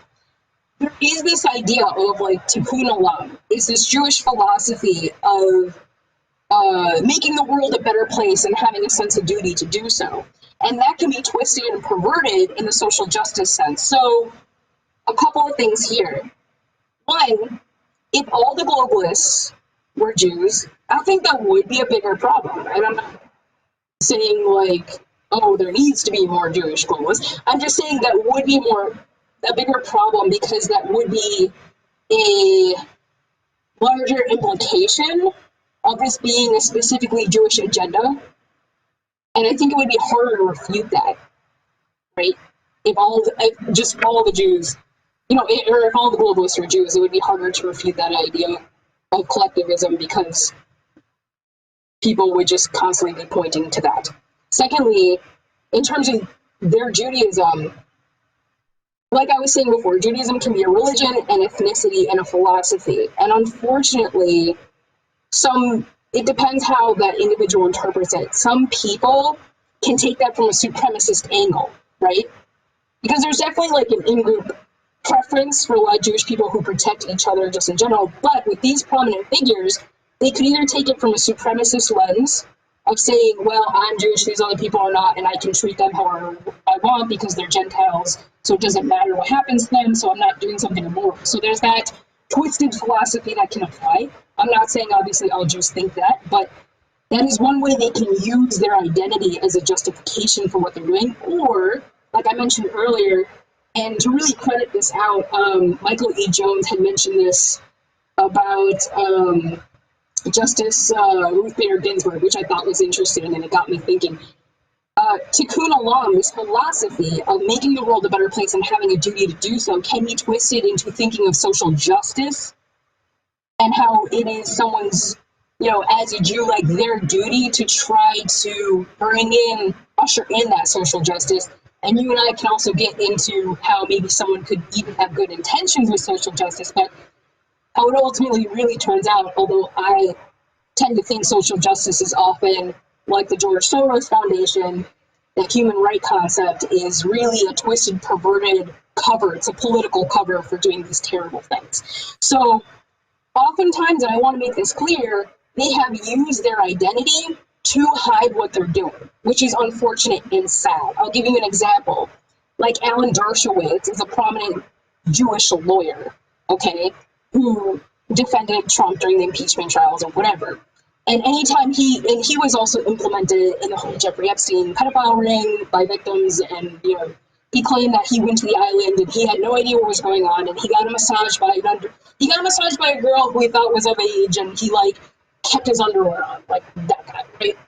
there is this idea of like tikkun olam, is this Jewish philosophy of making the world a better place and having a sense of duty to do so. And that can be twisted and perverted in the social justice sense. So a couple of things here. One, if all the globalists were Jews, I think that would be a bigger problem. And I'm not saying like, oh, there needs to be more Jewish globalists. I'm just saying that would be a bigger problem because that would be a larger implication of this being a specifically Jewish agenda. And I think it would be harder to refute that, right? If just all the Jews, or if all the globalists were Jews, it would be harder to refute that idea of collectivism because people would just constantly be pointing to that. Secondly, in terms of their Judaism, like I was saying before, Judaism can be a religion, an ethnicity, and a philosophy. And unfortunately, it depends how that individual interprets it. Some people can take that from a supremacist angle, right? Because there's definitely like an in-group preference for a lot of Jewish people who protect each other just in general. But with these prominent figures, they could either take it from a supremacist lens of saying, well, I'm Jewish, these other people are not, and I can treat them however I want because they're Gentiles, so it doesn't matter what happens to them, so I'm not doing something immoral. So there's that twisted philosophy that can apply. I'm not saying obviously all Jews think that, but that is one way they can use their identity as a justification for what they're doing. Or, like I mentioned earlier, and to really credit this out, Michael E. Jones had mentioned this about Justice Ruth Bader Ginsburg, which I thought was interesting, and it got me thinking. Tikkun olam, this philosophy of making the world a better place and having a duty to do so, can be twisted into thinking of social justice and how it is someone's, as a Jew, like their duty to try to usher in that social justice. And you and I can also get into how maybe someone could even have good intentions with social justice, but how it ultimately really turns out, although I tend to think social justice is often like the George Soros Foundation, the human right concept is really a twisted, perverted cover. It's a political cover for doing these terrible things. So oftentimes, and I want to make this clear, they have used their identity to hide what they're doing, which is unfortunate and sad. I'll give you an example. Like Alan Dershowitz is a prominent Jewish lawyer, okay, who defended Trump during the impeachment trials or whatever. And anytime he was also implemented in the whole Jeffrey Epstein pedophile ring by victims, and he claimed that he went to the island and he had no idea what was going on, and he got a massage by a girl who he thought was of age, and he kept his underwear on, like that guy, right?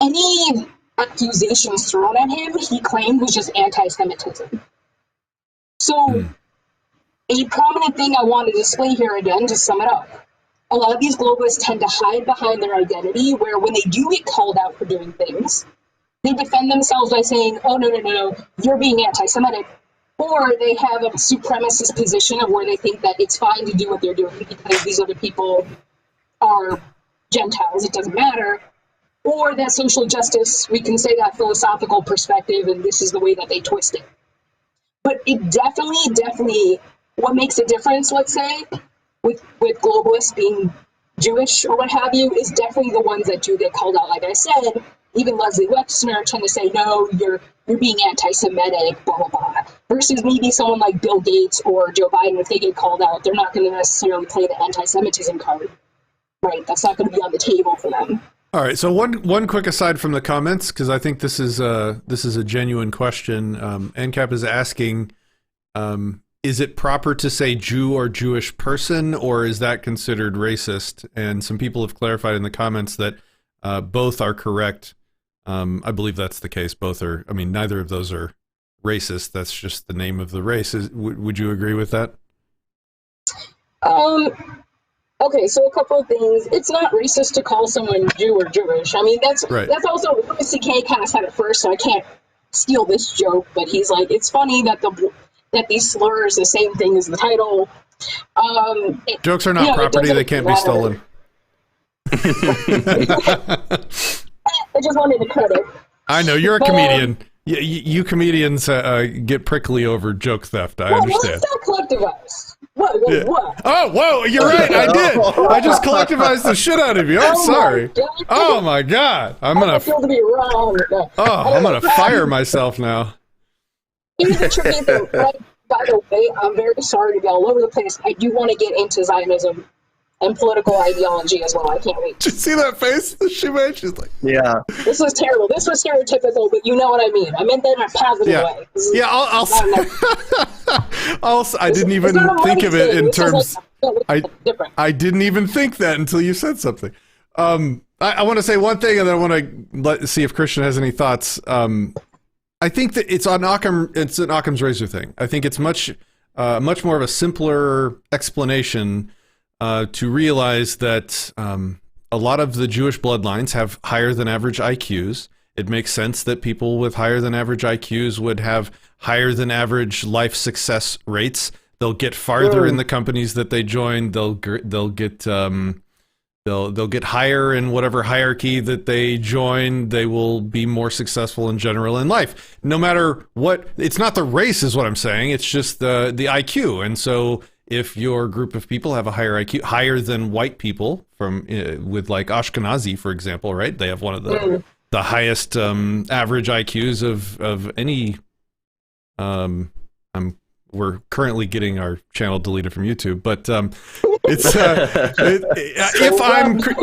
Any accusations thrown at him, he claimed was just anti-Semitism. So a prominent thing I want to display here again, to sum it up, a lot of these globalists tend to hide behind their identity, where when they do get called out for doing things, they defend themselves by saying, oh, no, you're being anti-Semitic. Or they have a supremacist position of where they think that it's fine to do what they're doing because these other people are Gentiles, it doesn't matter. Or that social justice, we can say that philosophical perspective, and this is the way that they twist it. But it definitely, what makes a difference, let's say, with globalists being Jewish or what have you, is definitely the ones that do get called out. Like I said, even Leslie Wexner tend to say, no, you're being anti-Semitic, blah, blah, blah. Versus maybe someone like Bill Gates or Joe Biden, if they get called out, they're not going to necessarily play the anti-Semitism card, right? That's not going to be on the table for them. All right. So one quick aside from the comments, because I think this is a genuine question. NCAP is asking, is it proper to say Jew or Jewish person, or is that considered racist? And some people have clarified in the comments that both are correct. I believe that's the case. Both are. I mean, neither of those are racist. That's just the name of the race. Would you agree with that? Um, okay, so a couple of things. It's not racist to call someone Jew or Jewish. I mean, that's Right. that's also Louis C.K. kind of said it first, so I can't steal this joke. But he's like, it's funny that these slurs the same thing as the title. Jokes are not property; they can't be stolen. I just wanted to cut it. I know you're a comedian. You comedians get prickly over joke theft. I understand. Well, collectivized. What? Oh, whoa! You're right. I did. I just collectivized the shit out of you. I'm sorry. Oh my god! I'm I gonna. feel to be wrong. Oh, I'm gonna fire myself now. Here's the tricky thing. By the way, I'm very sorry to be all over the place. I do want to get into Zionism and political ideology as well. I can't wait. Did you see that face that she made? She's like, Yeah. This was terrible. This was stereotypical, but you know what I mean. I meant that in a positive way. Yeah, I didn't even think of it in terms. I didn't even think that until you said something. I want to say one thing, and then I want to see if Christian has any thoughts. I think that it's on Occam. It's an Occam's razor thing. I think it's much more of a simpler explanation to realize that a lot of the Jewish bloodlines have higher than average IQs. It makes sense that people with higher than average IQs would have higher than average life success rates. They'll get farther in the companies that they join. They'll get higher in whatever hierarchy that they join. They will be more successful in general in life. No matter what, it's not the race is what I'm saying. It's just the IQ. And so if your group of people have a higher IQ, higher than white people from with like Ashkenazi, for example, right? They have one of the highest average IQs of any. We're currently getting our channel deleted from YouTube, but it's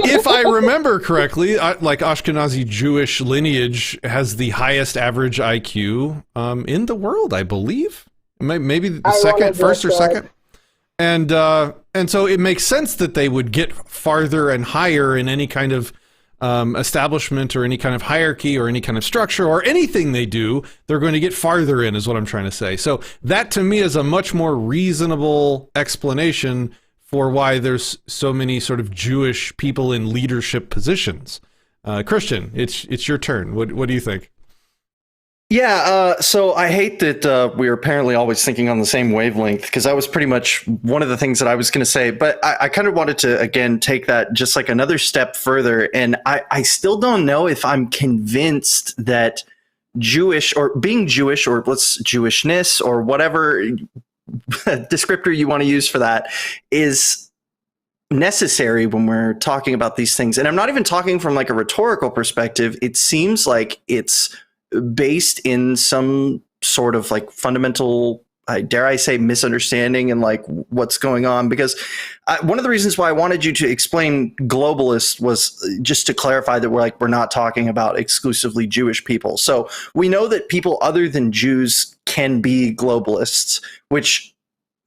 if I remember correctly, like Ashkenazi Jewish lineage has the highest average IQ in the world, I believe. Maybe the first or second. And so it makes sense that they would get farther and higher in any kind of establishment or any kind of hierarchy or any kind of structure or anything they do. They're going to get farther in, is what I'm trying to say. So that to me is a much more reasonable explanation for why there's so many sort of Jewish people in leadership positions. Christian, it's your turn. What do you think? Yeah, so I hate that we're apparently always thinking on the same wavelength, because that was pretty much one of the things that I was going to say. But I kind of wanted to, again, take that just like another step further. And I still don't know if I'm convinced that Jewish or being Jewish or Jewishness or whatever descriptor you want to use for that is necessary when we're talking about these things. And I'm not even talking from like a rhetorical perspective. It seems like it's based in some sort of like fundamental, dare I say, misunderstanding and like what's going on. Because one of the reasons why I wanted you to explain globalist was just to clarify that we're not talking about exclusively Jewish people. So we know that people other than Jews can be globalists, which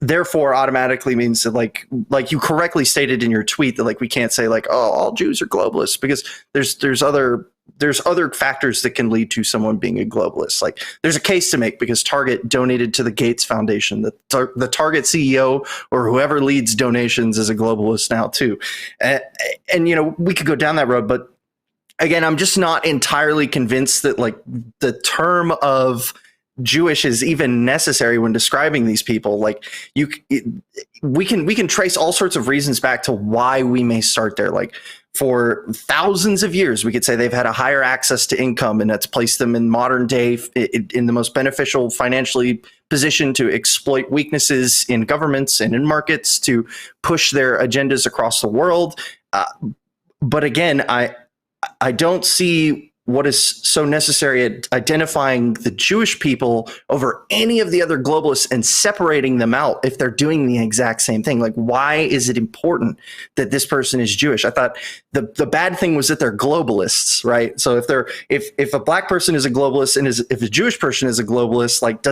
therefore automatically means that like you correctly stated in your tweet that like we can't say like, oh, all Jews are globalists, because there's other factors that can lead to someone being a globalist. Like there's a case to make because Target donated to the Gates Foundation. The Target CEO or whoever leads donations is a globalist now too. And you know, we could go down that road, but again, I'm just not entirely convinced that like the term of Jewish is even necessary when describing these people. Like we can trace all sorts of reasons back to why we may start there. Like for thousands of years, we could say they've had a higher access to income, and that's placed them in modern day in the most beneficial financially position to exploit weaknesses in governments and in markets to push their agendas across the world. But again, I don't see what is so necessary at identifying the Jewish people over any of the other globalists and separating them out if they're doing the exact same thing. Like, why is it important that this person is Jewish? I thought the bad thing was that they're globalists, right? So if a black person is a globalist and if a Jewish person is a globalist, like,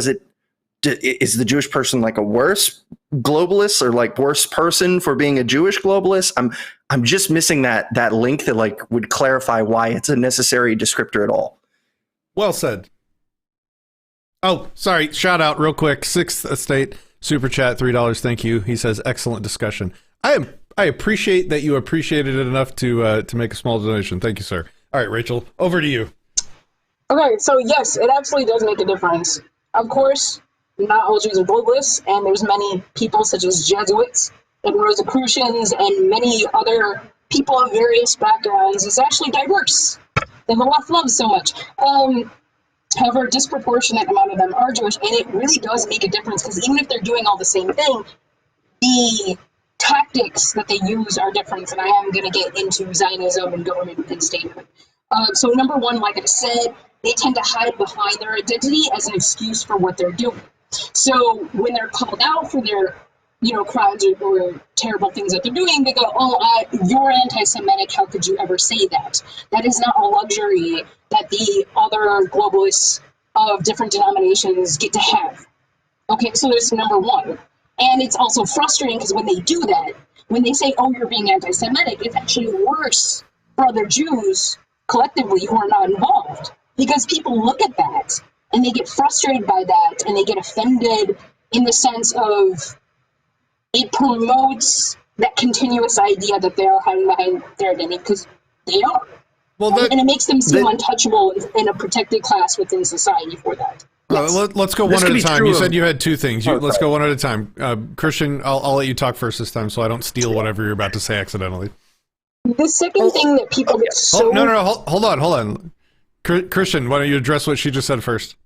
is the Jewish person like a worse globalist or like worse person for being a Jewish globalist? I'm just missing that link that like would clarify why it's a necessary descriptor at all. Well said. Oh, sorry. Shout out real quick. Sixth Estate. Super chat, $3. Thank you. He says, excellent discussion. I appreciate that you appreciated it enough to make a small donation. Thank you, sir. All right, Rachel, over to you. Okay, so yes, it absolutely does make a difference. Of course, not all Jews are globalists, and there's many people such as Jesuits and Rosicrucians and many other people of various backgrounds. It's actually diverse that the left loves so much. However, a disproportionate amount of them are Jewish, and it really does make a difference, because even if they're doing all the same thing, the tactics that they use are different, and I am going to get into Zionism and government and statehood. So number one, like I said, they tend to hide behind their identity as an excuse for what they're doing. So when they're called out for their crimes or terrible things that they're doing, they go, you're anti-Semitic, how could you ever say that? That is not a luxury that the other globalists of different denominations get to have. Okay, so there's number one. And it's also frustrating because when they do that, when they say, you're being anti-Semitic, it's actually worse for other Jews collectively who are not involved. Because people look at that and they get frustrated by that and they get offended in the sense of it promotes that continuous idea that they are hiding behind their identity, because they are. And it makes them seem untouchable in a protected class within society for that. Yes. Let's go one at a time. You said you had two things. Let's go one at a time. Christian, I'll let you talk first this time so I don't steal whatever you're about to say accidentally. The second thing that people get so... No, hold on. Christian, why don't you address what she just said first?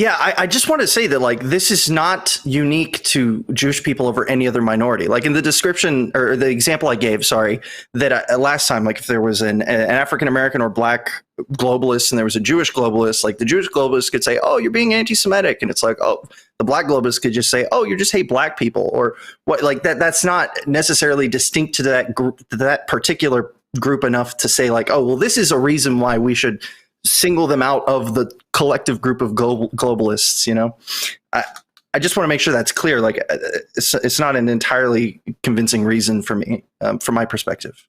Yeah, I just want to say that, this is not unique to Jewish people over any other minority. Like in the description or the example I gave, that last time, if there was an African-American or black globalist and there was a Jewish globalist, the Jewish globalist could say, you're being anti-Semitic. And it's the black globalist could just say, you just hate black people, or what, that. That's not necessarily distinct to that group, to that particular group enough to say this is a reason why we should single them out of the collective group of globalists. I just want to make sure that's clear. It's not an entirely convincing reason for me, from my perspective.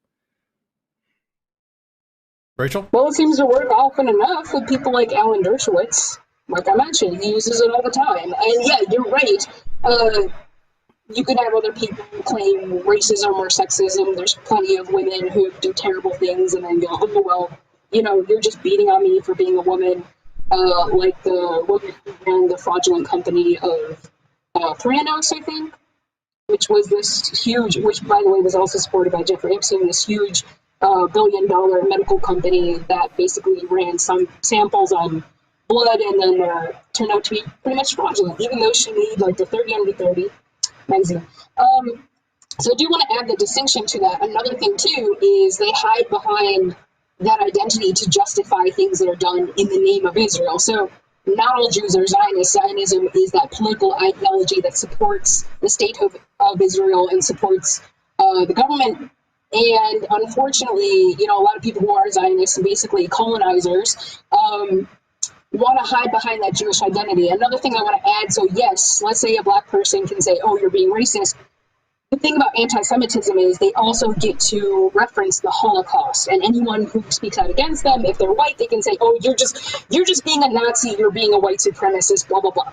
Rachel? Well, it seems to work often enough with people like Alan Dershowitz. Like I mentioned, he uses it all the time. And yeah, you're right. You could have other people claim racism or sexism. There's plenty of women who do terrible things and then go, you're just beating on me for being a woman, like the woman who ran the fraudulent company of Theranos, I think, which was this huge, which by the way was also supported by Jeffrey Epstein, this huge billion-dollar medical company that basically ran some samples on blood and then turned out to be pretty much fraudulent, even though she made the 30 under 30 magazine. So I do want to add the distinction to that. Another thing too is they hide behind that identity to justify things that are done in the name of Israel. So not all Jews are Zionists. Zionism is that political ideology that supports the state of Israel and supports the government. And unfortunately, a lot of people who are Zionists and basically colonizers want to hide behind that Jewish identity. Another thing I want to add, so yes, let's say a black person can say, you're being racist. The thing about anti-Semitism is they also get to reference the Holocaust, and anyone who speaks out against them, if they're white, they can say, you're just being a Nazi, you're being a white supremacist, blah, blah, blah.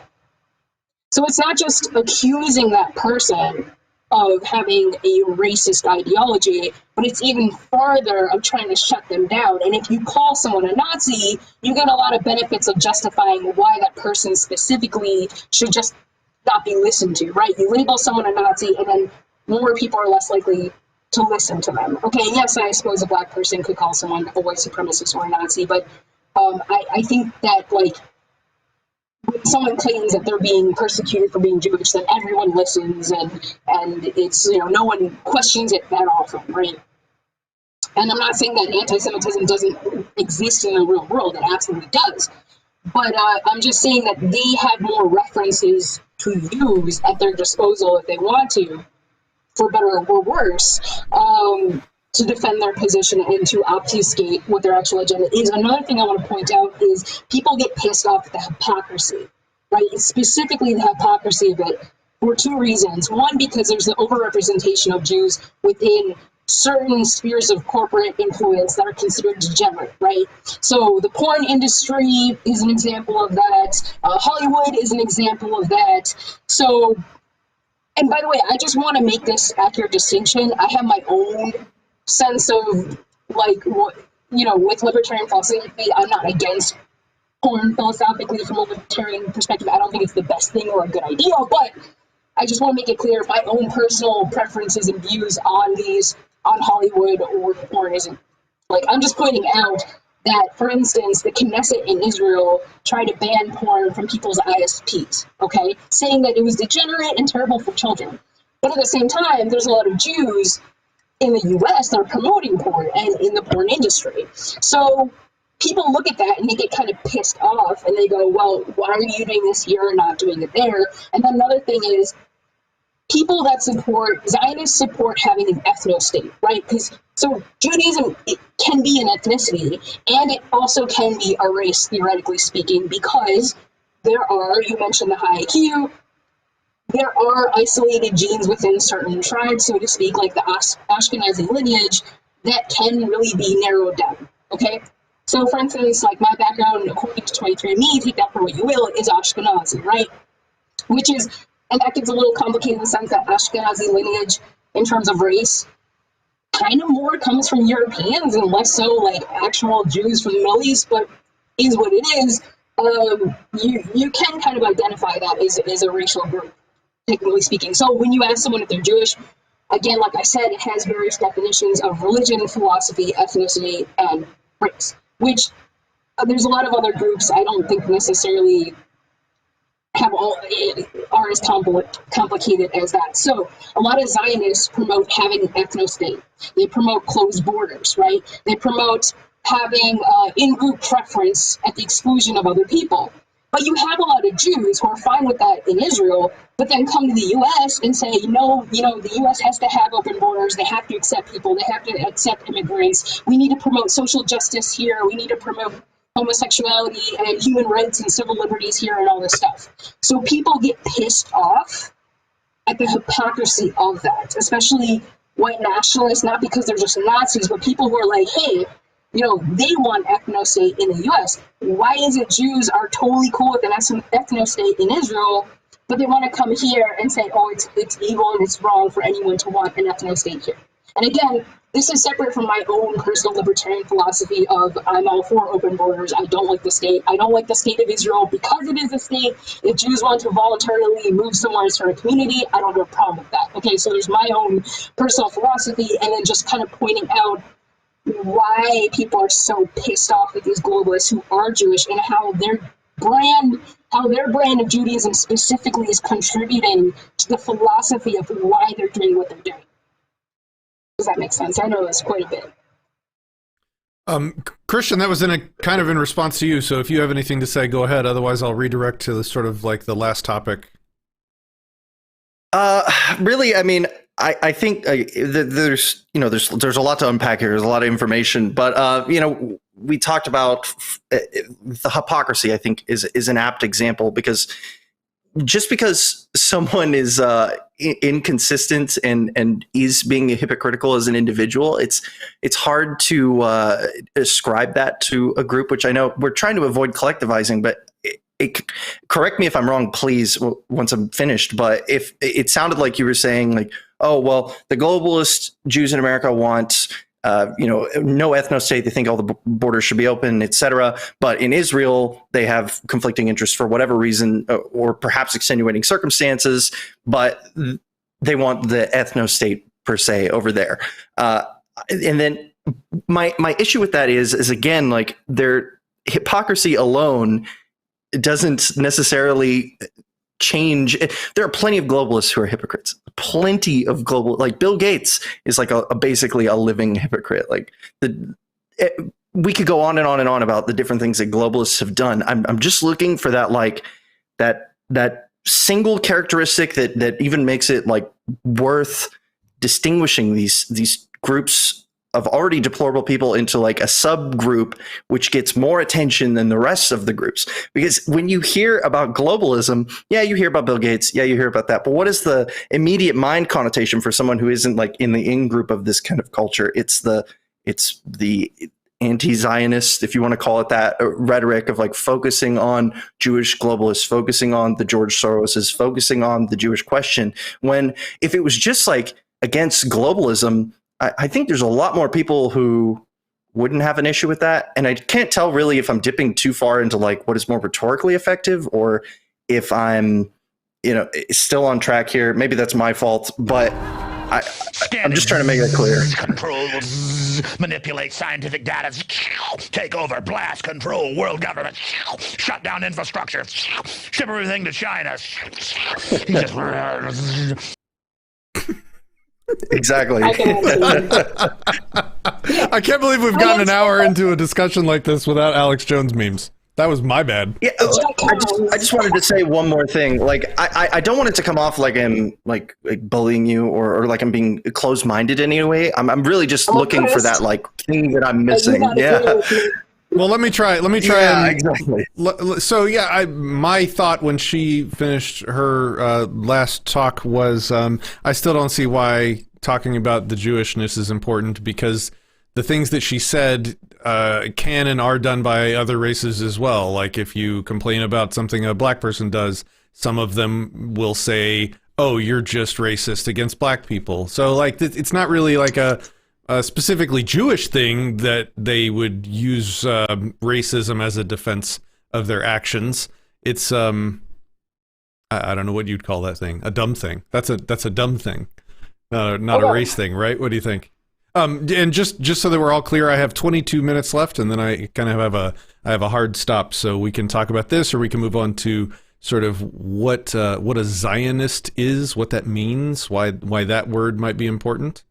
So it's not just accusing that person of having a racist ideology, but it's even farther of trying to shut them down. And if you call someone a Nazi, you get a lot of benefits of justifying why that person specifically should just not be listened to, right? You label someone a Nazi and then more people are less likely to listen to them. Okay, yes, I suppose a black person could call someone a white supremacist or a Nazi, but I think that when someone claims that they're being persecuted for being Jewish, then everyone listens and it's, no one questions it that often, right? And I'm not saying that anti-Semitism doesn't exist in the real world, it absolutely does. But I'm just saying that they have more references to use at their disposal if they want to, for better or worse, to defend their position and to obfuscate what their actual agenda is. Another thing I want to point out is people get pissed off at the hypocrisy, right? Specifically the hypocrisy of it for two reasons. One, because there's the overrepresentation of Jews within certain spheres of corporate influence that are considered degenerate, right? So the porn industry is an example of that. Hollywood is an example of that. So, and by the way, I just want to make this accurate distinction. I have my own sense of like what, with libertarian philosophy, I'm not against porn philosophically from a libertarian perspective. I don't think it's the best thing or a good idea, but I just want to make it clear my own personal preferences and views on Hollywood or porn isn't. Like, I'm just pointing out that, for instance, the Knesset in Israel tried to ban porn from people's ISPs, okay? Saying that it was degenerate and terrible for children. But at the same time, there's a lot of Jews in the US that are promoting porn and in the porn industry. So people look at that and they get kind of pissed off and they go, well, why are you doing this here and not doing it there? And then another thing is, people that support, Zionists support having an ethno-state, right? Because so Judaism, it can be an ethnicity, and it also can be a race, theoretically speaking, because there are, you mentioned the high IQ, there are isolated genes within certain tribes, so to speak, like the Ashkenazi lineage, that can really be narrowed down, okay? So for instance, like my background, according to 23andMe, take that for what you will, is Ashkenazi, right? Which is, and that gets a little complicated in the sense that Ashkenazi lineage, in terms of race, kind of more comes from Europeans and less so like actual Jews from the Middle East, but is what it is. You can kind of identify that as a racial group, technically speaking. So when you ask someone if they're Jewish, again, like I said, it has various definitions of religion, philosophy, ethnicity, and race, which there's a lot of other groups I don't think necessarily are as complicated as that. So a lot of Zionists promote having an ethno-state. They promote closed borders, right? They promote having in-group preference at the exclusion of other people. But you have a lot of Jews who are fine with that in Israel, but then come to the U.S. and say, no, the U.S. has to have open borders. They have to accept people. They have to accept immigrants. We need to promote social justice here. We need to promote homosexuality and human rights and civil liberties here and all this stuff. So people get pissed off at the hypocrisy of that, especially white nationalists, not because they're just Nazis, but people who are like, hey, they want ethno-state in the U.S. Why is it Jews are totally cool with an ethno-state in Israel, but they want to come here and say, oh, it's evil and it's wrong for anyone to want an ethno-state here? And again, this is separate from my own personal libertarian philosophy of I'm all for open borders. I don't like the state. I don't like the state of Israel because it is a state. If Jews want to voluntarily move somewhere and start a community, I don't have a problem with that. Okay, so there's my own personal philosophy, and then just kind of pointing out why people are so pissed off with these globalists who are Jewish and how their brand of Judaism specifically is contributing to the philosophy of why they're doing what they're doing. Does that make sense? I know it's quite a bit. Christian, that was in response to you. So if you have anything to say, go ahead. Otherwise, I'll redirect to the sort of like the last topic. Really, I mean, I think there's a lot to unpack here. There's a lot of information, but we talked about the hypocrisy. I think is an apt example, because just because someone is inconsistent and is being hypocritical as an individual, it's hard to ascribe that to a group, which I know we're trying to avoid collectivizing, but correct me if I'm wrong, please, once I'm finished. But if it sounded like you were saying like, oh, well, the globalist Jews in America want no ethno-state. They think all the borders should be open, etc. But in Israel, they have conflicting interests for whatever reason, or perhaps extenuating circumstances, but they want the ethno-state per se over there. And then my issue with that is again, like, their hypocrisy alone doesn't necessarily change. There are plenty of globalists who are hypocrites. Plenty of like Bill Gates is like basically a living hypocrite. Like we could go on and on and on about the different things that globalists have done. I'm just looking for that, like that single characteristic that even makes it like worth distinguishing these groups already deplorable people into like a subgroup which gets more attention than the rest of the groups. Because when you hear about globalism, yeah, you hear about Bill Gates, yeah, you hear about that, but what is the immediate mind connotation for someone who isn't like in the in group of this kind of culture? It's the anti-Zionist, if you want to call it that, rhetoric of like focusing on Jewish globalists, focusing on the George Soroses, focusing on the Jewish question, when if it was just like against globalism, I think there's a lot more people who wouldn't have an issue with that. And I can't tell really if I'm dipping too far into like what is more rhetorically effective or if I'm, still on track here. Maybe that's my fault, but I'm just trying to make that clear. Control, manipulate scientific data, take over, blast, control, world government, shut down infrastructure, ship everything to China. Exactly. I can't believe we've gotten an hour into a discussion like this without Alex Jones memes. That was my bad. Yeah, I just wanted to say one more thing. Like, I don't want it to come off like I'm like bullying you or like I'm being closed-minded in any way. I'm really just looking for that like thing that I'm missing. Yeah. Well, let me try. Yeah, exactly. So yeah, my thought when she finished her last talk was, I still don't see why talking about the Jewishness is important, because the things that she said can and are done by other races as well. Like if you complain about something a black person does, some of them will say, "Oh, you're just racist against black people." So like it's not really like a specifically Jewish thing that they would use racism as a defense of their actions. It's I don't know what you'd call that thing. A dumb thing. That's a dumb thing. Not a race thing, right? What do you think? And just so that we're all clear, I have 22 minutes left, and then I kind of have a hard stop, so we can talk about this, or we can move on to sort of what a Zionist is, what that means, why that word might be important.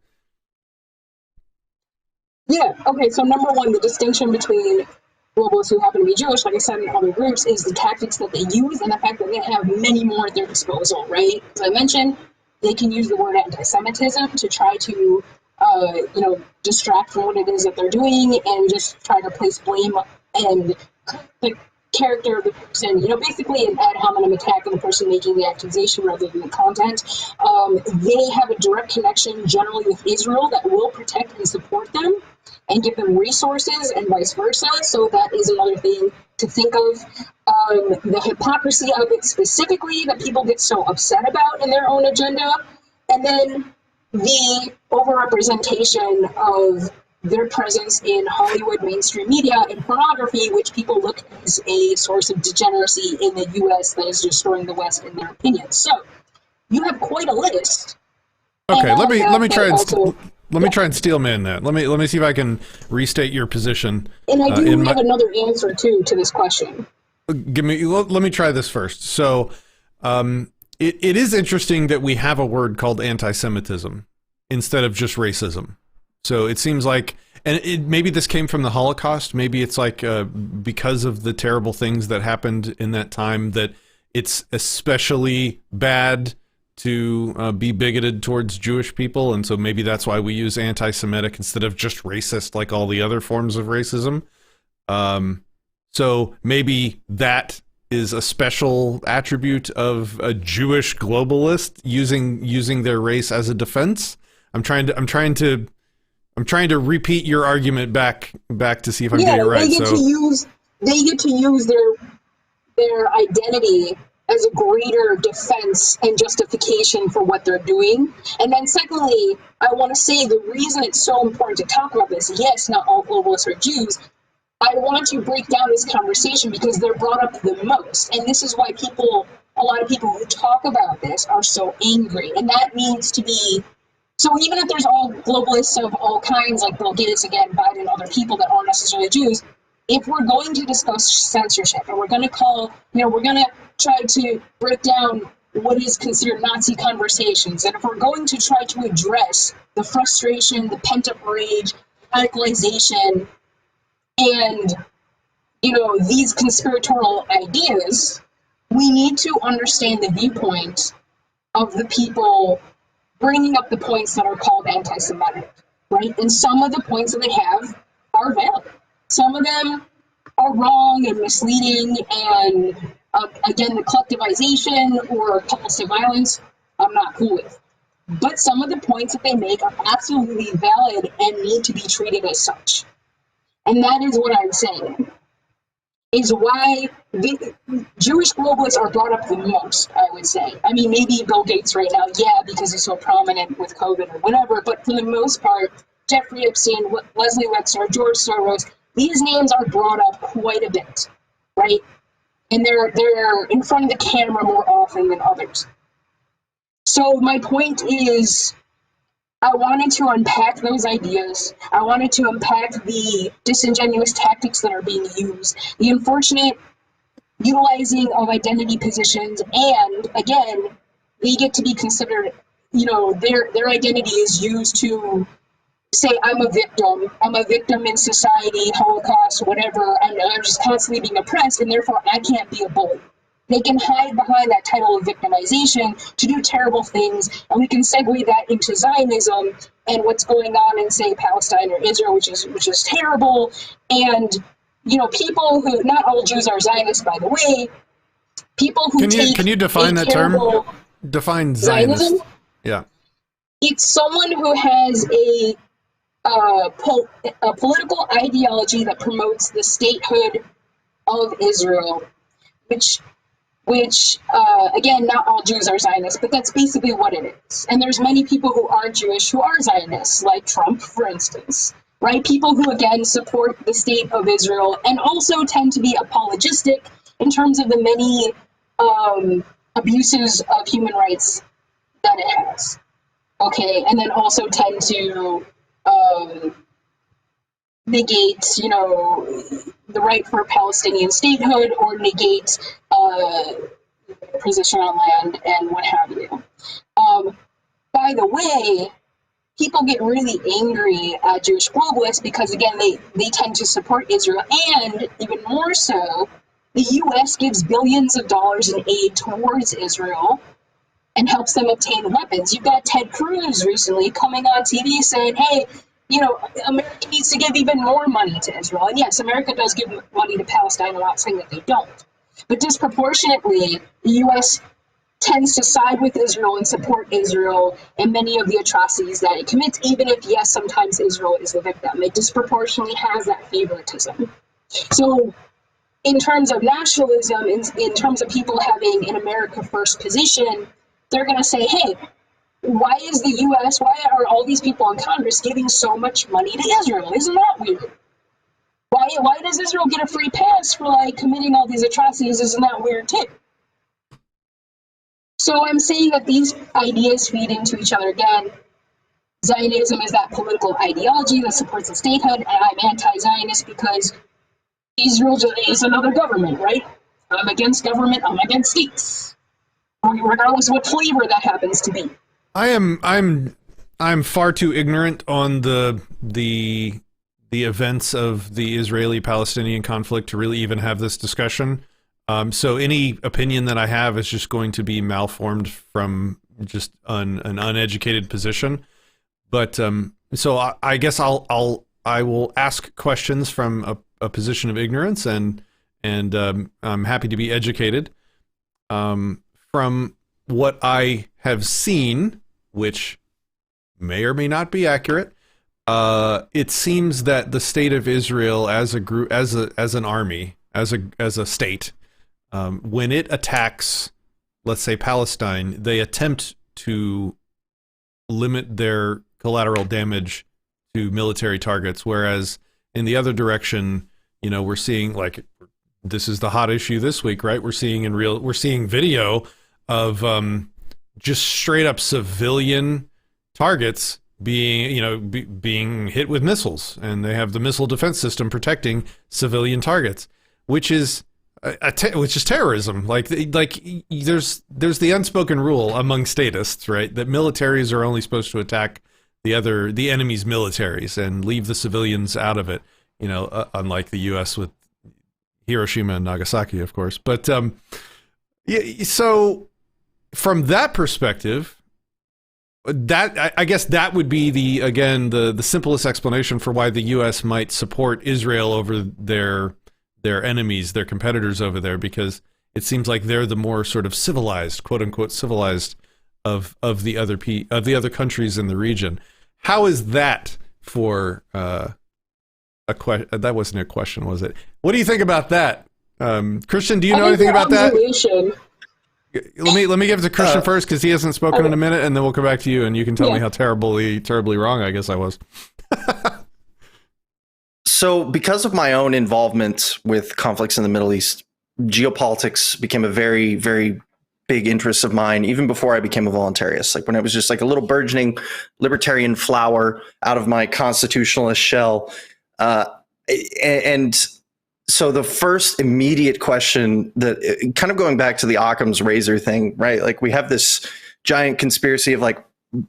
Yeah, okay, so number one, the distinction between globalists who happen to be Jewish, like I said, in other groups, is the tactics that they use and the fact that they have many more at their disposal, right? As I mentioned, they can use the word anti-Semitism to try to, distract from what it is that they're doing and just try to place blame and the character of the person, basically an ad hominem attack on the person making the accusation rather than the content. They have a direct connection generally with Israel that will protect and support them and give them resources and vice versa. So that is another thing to think of. The hypocrisy of it specifically that people get so upset about in their own agenda. And then the overrepresentation of their presence in Hollywood mainstream media and pornography, which people look as a source of degeneracy in the U.S. that is destroying the West in their opinion. So you have quite a list. Okay, let me try and steel man that. Let me see if I can restate your position. And I do have another answer too to this question. Let me try this first. So, it is interesting that we have a word called anti-Semitism instead of just racism. So it seems like, and maybe this came from the Holocaust. Maybe it's like because of the terrible things that happened in that time that it's especially bad to be bigoted towards Jewish people. And so maybe that's why we use anti-Semitic instead of just racist like all the other forms of racism. So maybe that is a special attribute of a Jewish globalist using their race as a defense. I'm trying to repeat your argument back to see if I'm getting it right. They get to use their identity as a greater defense and justification for what they're doing. And then secondly, I want to say the reason it's so important to talk about this, yes, not all globalists are Jews. I want to break down this conversation because they're brought up the most. And this is why a lot of people who talk about this are so angry. And that needs to be, so even if there's all globalists of all kinds, like Bill Gates, again, Biden, other people that aren't necessarily Jews, if we're going to discuss censorship and we're going to we're going to try to break down what is considered Nazi conversations, and if we're going to try to address the frustration, the pent-up rage, radicalization, and, these conspiratorial ideas, we need to understand the viewpoint of the people bringing up the points that are called anti-Semitic. right? And some of the points that they have are valid. Some of them are wrong and misleading, and again, the collectivization or compulsive violence, I'm not cool with. But some of the points that they make are absolutely valid and need to be treated as such. And that is what I'm saying, is why the Jewish globalists are brought up the most, I would say. I mean, maybe Bill Gates right now, yeah, because he's so prominent with COVID or whatever, but for the most part, Jeffrey Epstein, Leslie Wexner, George Soros, these names are brought up quite a bit, right? And they're in front of the camera more often than others. So my point is, I wanted to unpack those ideas. I wanted to unpack the disingenuous tactics that are being used, the unfortunate utilizing of identity positions, and again, they get to be considered, their identity is used to say, I'm a victim in society, Holocaust, whatever, and I'm just constantly being oppressed, and therefore I can't be a bully. They can hide behind that title of victimization to do terrible things, and we can segue that into Zionism and what's going on in, say, Palestine or Israel, which is terrible. And people who, not all Jews are Zionists, by the way. People who can you define that term? Define Zionism. Yeah, it's someone who has a political ideology that promotes the statehood of Israel, which again, not all Jews are Zionists, but that's basically what it is. And there's many people who aren't Jewish who are Zionists, like Trump, for instance, right? People who, again, support the state of Israel and also tend to be apologistic in terms of the many abuses of human rights that it has, okay? And then also tend to negate, the right for Palestinian statehood or negate position on land and what have you. By the way, people get really angry at Jewish globalists because, again, they tend to support Israel, and even more so, the U.S. gives billions of dollars in aid towards Israel and helps them obtain weapons. You've got Ted Cruz recently coming on TV saying, hey, America needs to give even more money to Israel. And yes, America does give money to Palestine. I'm not saying that they don't. But disproportionately, the U.S. tends to side with Israel and support Israel in many of the atrocities that it commits, even if, yes, sometimes Israel is the victim. It disproportionately has that favoritism. So in terms of nationalism, in terms of people having an America first position, they're going to say, hey, why is the U.S., why are all these people in Congress giving so much money to Israel? Isn't that weird? Why does Israel get a free pass for committing all these atrocities? Isn't that weird too? So I'm saying that these ideas feed into each other again. Zionism is that political ideology that supports the statehood, and I'm anti-Zionist because Israel is another government, right? I'm against government, I'm against states, regardless of what flavor that happens to be. I'm far too ignorant on the events of the Israeli-Palestinian conflict to really even have this discussion. So any opinion that I have is just going to be malformed from just an uneducated position. But so I guess I will ask questions from a position of ignorance, and I'm happy to be educated. From what I have seen, which may or may not be accurate, it seems that the state of Israel as a group, as an army, as a state, when it attacks, let's say, Palestine, they attempt to limit their collateral damage to military targets, whereas in the other direction, we're seeing, this is the hot issue this week, right? We're seeing video of just straight up civilian targets being hit with missiles, and they have the missile defense system protecting civilian targets, which is terrorism. There's the unspoken rule among statists, right, that militaries are only supposed to attack the enemy's militaries and leave the civilians out of it. Unlike the U.S. with Hiroshima and Nagasaki, of course. But so from that perspective, That I guess that would be the simplest explanation for why the U.S. might support Israel over their enemies, their competitors over there, because it seems like they're the more sort of civilized, quote unquote, civilized of the other countries in the region. How is that for a question? That wasn't a question, was it? What do you think about that, Christian? Do you know anything about that? Let me give it to Christian first, because he hasn't spoken in a minute, and then we'll come back to you, and you can tell me how terribly wrong I guess I was. So, because of my own involvement with conflicts in the Middle East, geopolitics became a very, very big interest of mine, even before I became a voluntarist. Like when I was just like a little burgeoning libertarian flower out of my constitutionalist shell. And so the first immediate question that kind of going back to the Occam's razor thing, right? Like we have this giant conspiracy of like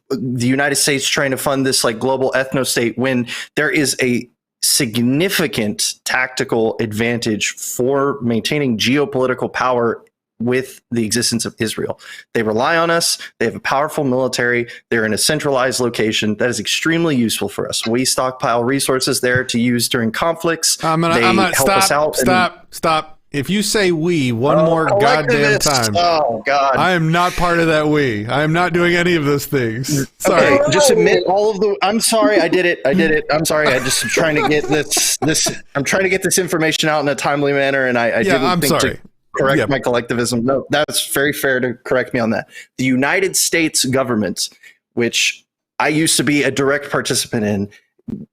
the United States trying to fund this like global ethno state when there is a significant tactical advantage for maintaining geopolitical power with the existence of Israel. They rely on us. They have a powerful military. They're in a centralized location. That is extremely useful for us. We stockpile resources there to use during conflicts. They help us out. Stop. If you say we one more goddamn time, oh God, I am not part of that we. I am not doing any of those things. Sorry. Okay, just admit all of the. I'm sorry. I did it. I'm sorry. I just am trying to get this. I'm trying to get this information out in a timely manner, and I didn't think to correct my collectivism. No, that's very fair to correct me on that. The United States government, which I used to be a direct participant in,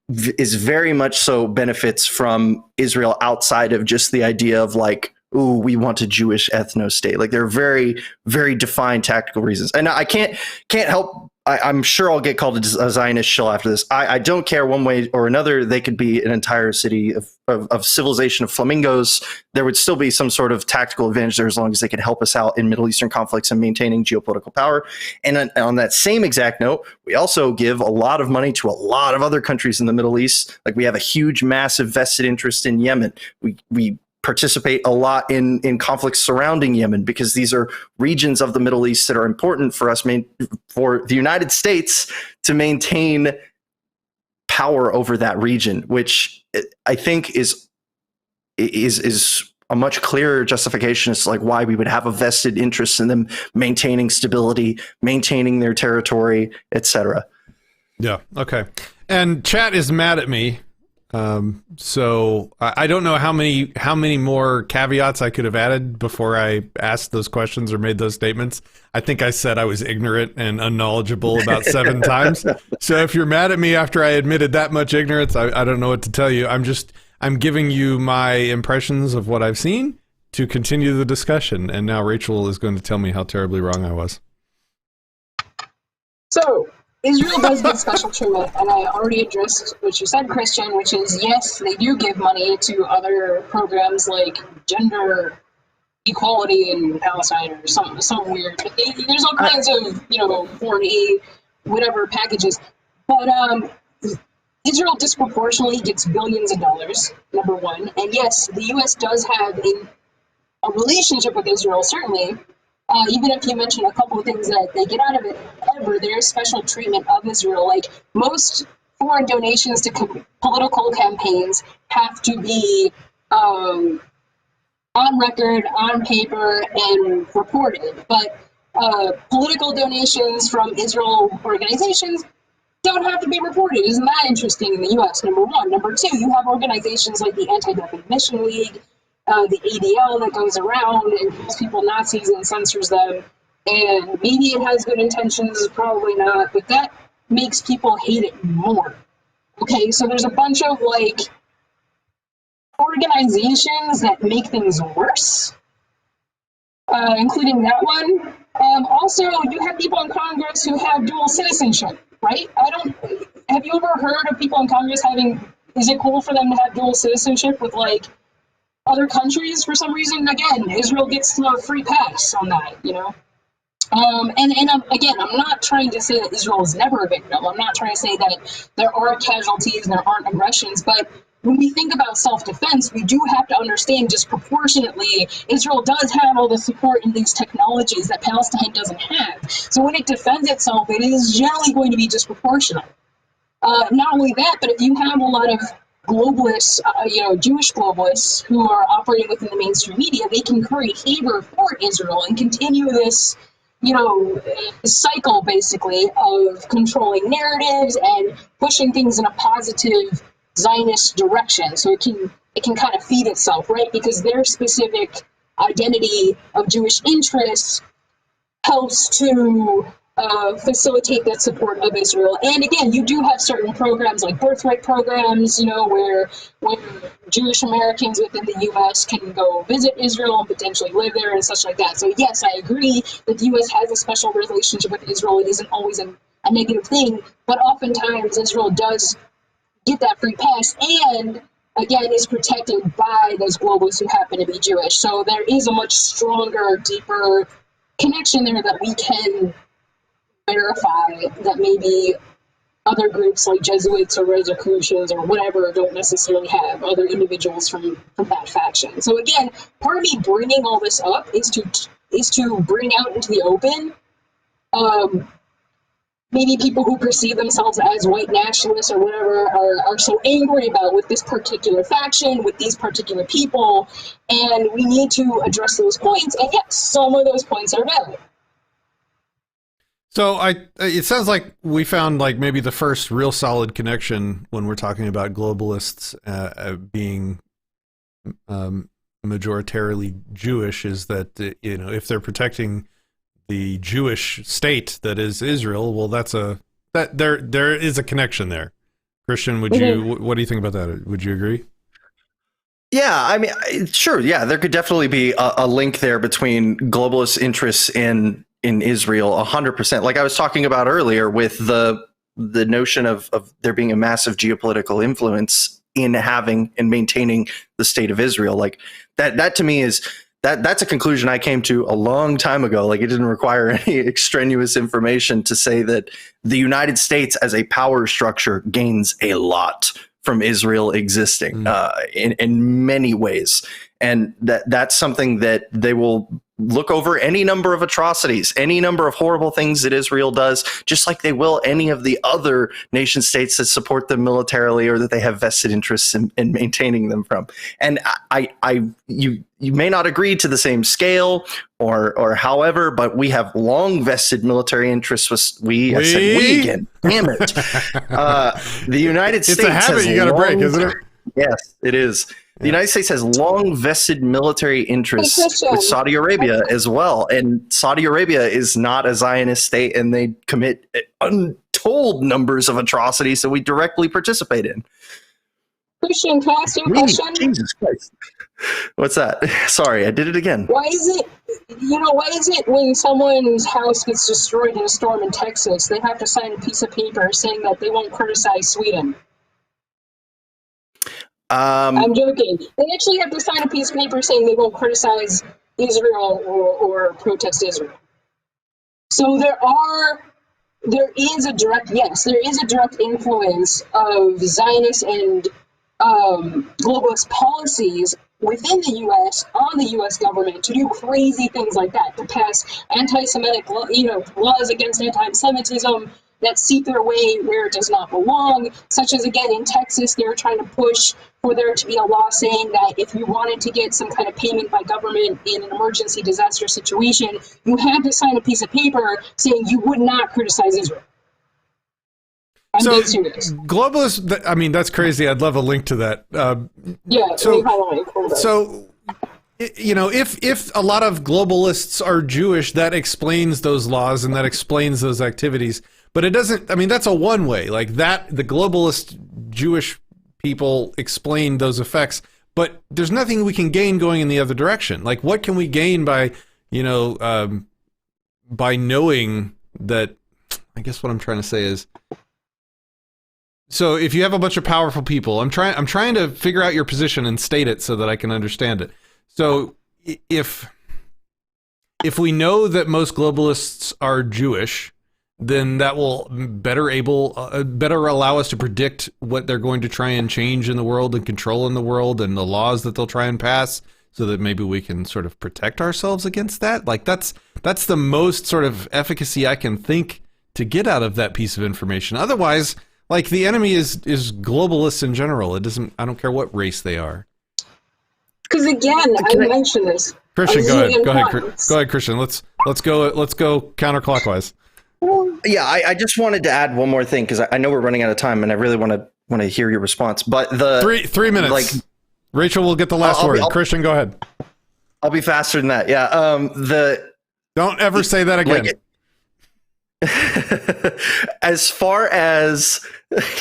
is very much so benefits from Israel outside of just the idea of like, ooh, we want a Jewish ethno state. Like there are very, very defined tactical reasons. And I can't help. I'm sure I'll get called a Zionist shill after this. I don't care one way or another. They could be an entire city of civilization of flamingos. There would still be some sort of tactical advantage there as long as they could help us out in Middle Eastern conflicts and maintaining geopolitical power. And on that same exact note, we also give a lot of money to a lot of other countries in the Middle East. Like we have a huge, massive vested interest in Yemen. We participate a lot in conflicts surrounding Yemen because these are regions of the Middle East that are important for us, for the United States to maintain power over that region, which I think is a much clearer justification as to like why we would have a vested interest in them maintaining stability, maintaining their territory, etc. Yeah. Okay. And chat is mad at me. So I don't know how many more caveats I could have added before I asked those questions or made those statements. I think I said I was ignorant and unknowledgeable about 7 times. So if you're mad at me after I admitted that much ignorance, I don't know what to tell you. I'm giving you my impressions of what I've seen to continue the discussion. And now Rachel is going to tell me how terribly wrong I was. So Israel does get special treatment, and I already addressed what you said, Christian, which is, yes, they do give money to other programs like gender equality in Palestine or something weird. But there's all kinds of, foreign aid, whatever packages. But Israel disproportionately gets billions of dollars, number one. And yes, the U.S. does have a relationship with Israel, certainly. Even if you mention a couple of things that they get out of it, however, there's special treatment of Israel. Like most foreign donations to political campaigns have to be on record, on paper, and reported. But political donations from Israel organizations don't have to be reported. Isn't that interesting in the U.S., number one? Number two, you have organizations like the Anti-Defamation League, the ADL that goes around and calls people Nazis and censors them. And maybe it has good intentions, probably not, but that makes people hate it more. Okay, so there's a bunch of organizations that make things worse, including that one. Also, you have people in Congress who have dual citizenship, right? Have you ever heard of people in Congress is it cool for them to have dual citizenship with other countries for some reason? Again, Israel gets a free pass on that, Again, I'm not trying to say that Israel is never a victim. I'm not trying to say that there are casualties and there aren't aggressions, but when we think about self-defense, we do have to understand disproportionately, Israel does have all the support in these technologies that Palestine doesn't have. So when it defends itself, it is generally going to be disproportionate. Not only that, but if you have a lot of globalists, Jewish globalists who are operating within the mainstream media, they can curry favor for Israel and continue this, cycle basically of controlling narratives and pushing things in a positive Zionist direction. So it can kind of feed itself, right? Because their specific identity of Jewish interests helps to facilitate that support of Israel. And again, you do have certain programs like birthright programs, where Jewish Americans within the U.S. can go visit Israel and potentially live there and such like that. So yes, I agree that the U.S. has a special relationship with Israel. It isn't always a negative thing, but oftentimes Israel does get that free pass and again is protected by those globalists who happen to be Jewish. So there is a much stronger, deeper connection there that we can verify that maybe other groups like Jesuits or Rosicrucians or whatever don't necessarily have, other individuals from that faction. So again, part of me bringing all this up is to bring out into the open maybe people who perceive themselves as white nationalists or whatever are so angry about with this particular faction, with these particular people, and we need to address those points. And yes, some of those points are valid. So it sounds like we found like maybe the first real solid connection when we're talking about globalists being majoritarily Jewish is that, if they're protecting the Jewish state that is Israel, well, there is a connection there. Christian, what do you think about that? Would you agree? Yeah, I mean, sure. Yeah, there could definitely be a link there between globalist interests in Israel, 100%. Like I was talking about earlier with the notion of there being a massive geopolitical influence in having and maintaining the state of Israel. Like that to me is that's a conclusion I came to a long time ago. Like it didn't require any extraneous information to say that the United States as a power structure gains a lot from Israel existing in many ways. And that's something that they will look over any number of atrocities, any number of horrible things that Israel does, just like they will any of the other nation states that support them militarily or that they have vested interests in maintaining them from. And you may not agree to the same scale or however, but we have long vested military interests. I said we again. Damn it. The United States. It's a habit you got to break, isn't it? Yes, it is. The United States has long vested military interests with Saudi Arabia as well. And Saudi Arabia is not a Zionist state, and they commit untold numbers of atrocities that we directly participate in. Christian, can I ask you a question? Jesus Christ. What's that? Sorry, I did it again. Why is it when someone's house gets destroyed in a storm in Texas, they have to sign a piece of paper saying that they won't criticize Sweden? I'm joking. They actually have to sign a piece of paper saying they won't criticize Israel or protest Israel. So there is a direct influence of Zionist and globalist policies within the U.S. on the U.S. government to do crazy things like that, to pass anti-Semitic, laws against anti-Semitism that seep their way where it does not belong, such as, again, in Texas, they're trying to push for there to be a law saying that if you wanted to get some kind of payment by government in an emergency disaster situation, you had to sign a piece of paper saying you would not criticize Israel. So globalists, I mean, that's crazy. I'd love a link to that. If a lot of globalists are Jewish, that explains those laws and that explains those activities. But it doesn't, I mean, that's a one way. Like that, the globalist Jewish people explain those effects, but there's nothing we can gain going in the other direction. Like what can we gain by knowing that, I guess what I'm trying to say is, so if you have a bunch of powerful people, I'm trying to figure out your position and state it so that I can understand it. So if we know that most globalists are Jewish, then that will better allow us to predict what they're going to try and change in the world and control in the world and the laws that they'll try and pass, so that maybe we can sort of protect ourselves against that. Like that's the most sort of efficacy I can think to get out of that piece of information. Otherwise, like, the enemy is globalists in general. I don't care what race they are. Because again, I mentioned this. Christian, go ahead, Christian. Let's go counterclockwise. Yeah, I just wanted to add one more thing, because I know we're running out of time, and I really want to hear your response. But the 3 minutes. Like, Rachel will get the last word. Christian, go ahead. I'll be faster than that. Yeah. Don't ever say that again. As far as,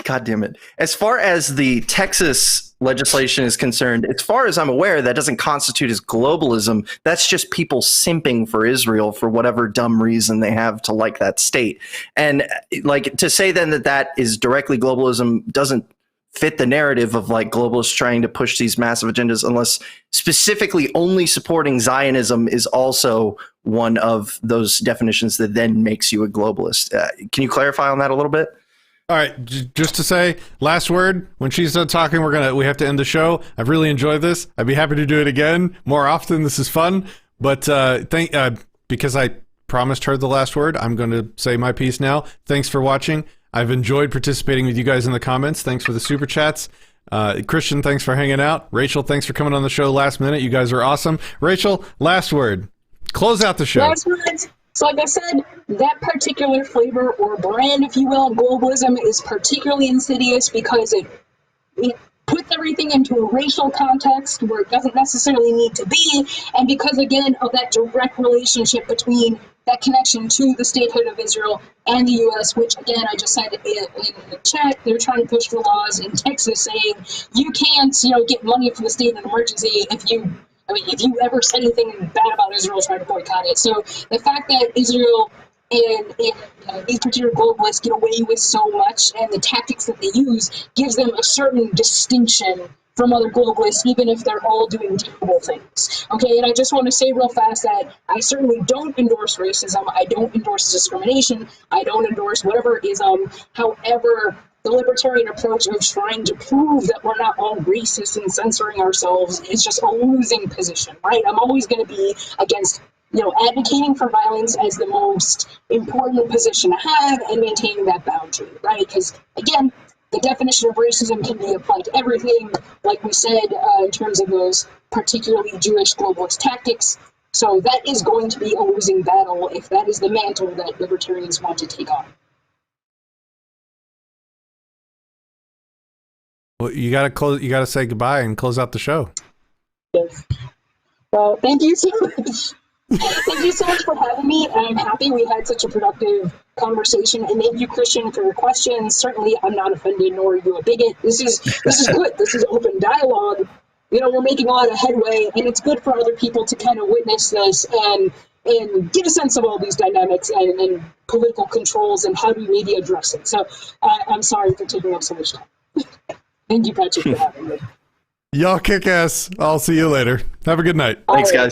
God damn it, as far as the Texas legislation is concerned, as far as I'm aware, that doesn't constitute as globalism. That's just people simping for Israel for whatever dumb reason they have to like that state. And like, to say then that is directly globalism doesn't fit the narrative of like globalists trying to push these massive agendas, unless specifically only supporting Zionism is also one of those definitions that then makes you a globalist. Can you clarify on that a little bit? All right, just to say, last word. When she's done talking, we have to end the show. I've really enjoyed this. I'd be happy to do it again more often. This is fun. But because I promised her the last word, I'm going to say my piece now. Thanks for watching. I've enjoyed participating with you guys in the comments. Thanks for the super chats. Christian, thanks for hanging out. Rachel, thanks for coming on the show last minute. You guys are awesome. Rachel, last word. Close out the show. Last words. So like I said, that particular flavor or brand, if you will, of globalism is particularly insidious because it puts everything into a racial context where it doesn't necessarily need to be, and because, again, of that direct relationship between that connection to the statehood of Israel and the U.S., which, again, I just said in the chat, they're trying to push for laws in Texas saying you can't, get money from the state in an emergency if you ever said anything bad about Israel, try to boycott it. So the fact that Israel and these particular globalists get away with so much, and the tactics that they use gives them a certain distinction from other globalists, even if they're all doing terrible things. Okay, and I just want to say real fast that I certainly don't endorse racism. I don't endorse discrimination. I don't endorse whatever ism. However, the libertarian approach of trying to prove that we're not all racist and censoring ourselves is just a losing position, right? I'm always going to be against, advocating for violence as the most important position to have and maintaining that boundary, right? Because, again, the definition of racism can be applied to everything, like we said, in terms of those particularly Jewish globalist tactics. So that is going to be a losing battle if that is the mantle that libertarians want to take on. Well, you gotta close. You gotta say goodbye and close out the show. Yes. Well, thank you so much. Thank you so much for having me. I'm happy we had such a productive conversation, and thank you, Christian, for your questions. Certainly, I'm not offended, nor are you a bigot. This is good. This is open dialogue. We're making a lot of headway, and it's good for other people to kind of witness this and get a sense of all these dynamics and political controls and how do maybe address it. So I'm sorry for taking up so much time. Thank you, Patrick, for having me. Y'all kick ass. I'll see you later. Have a good night. Thanks, guys.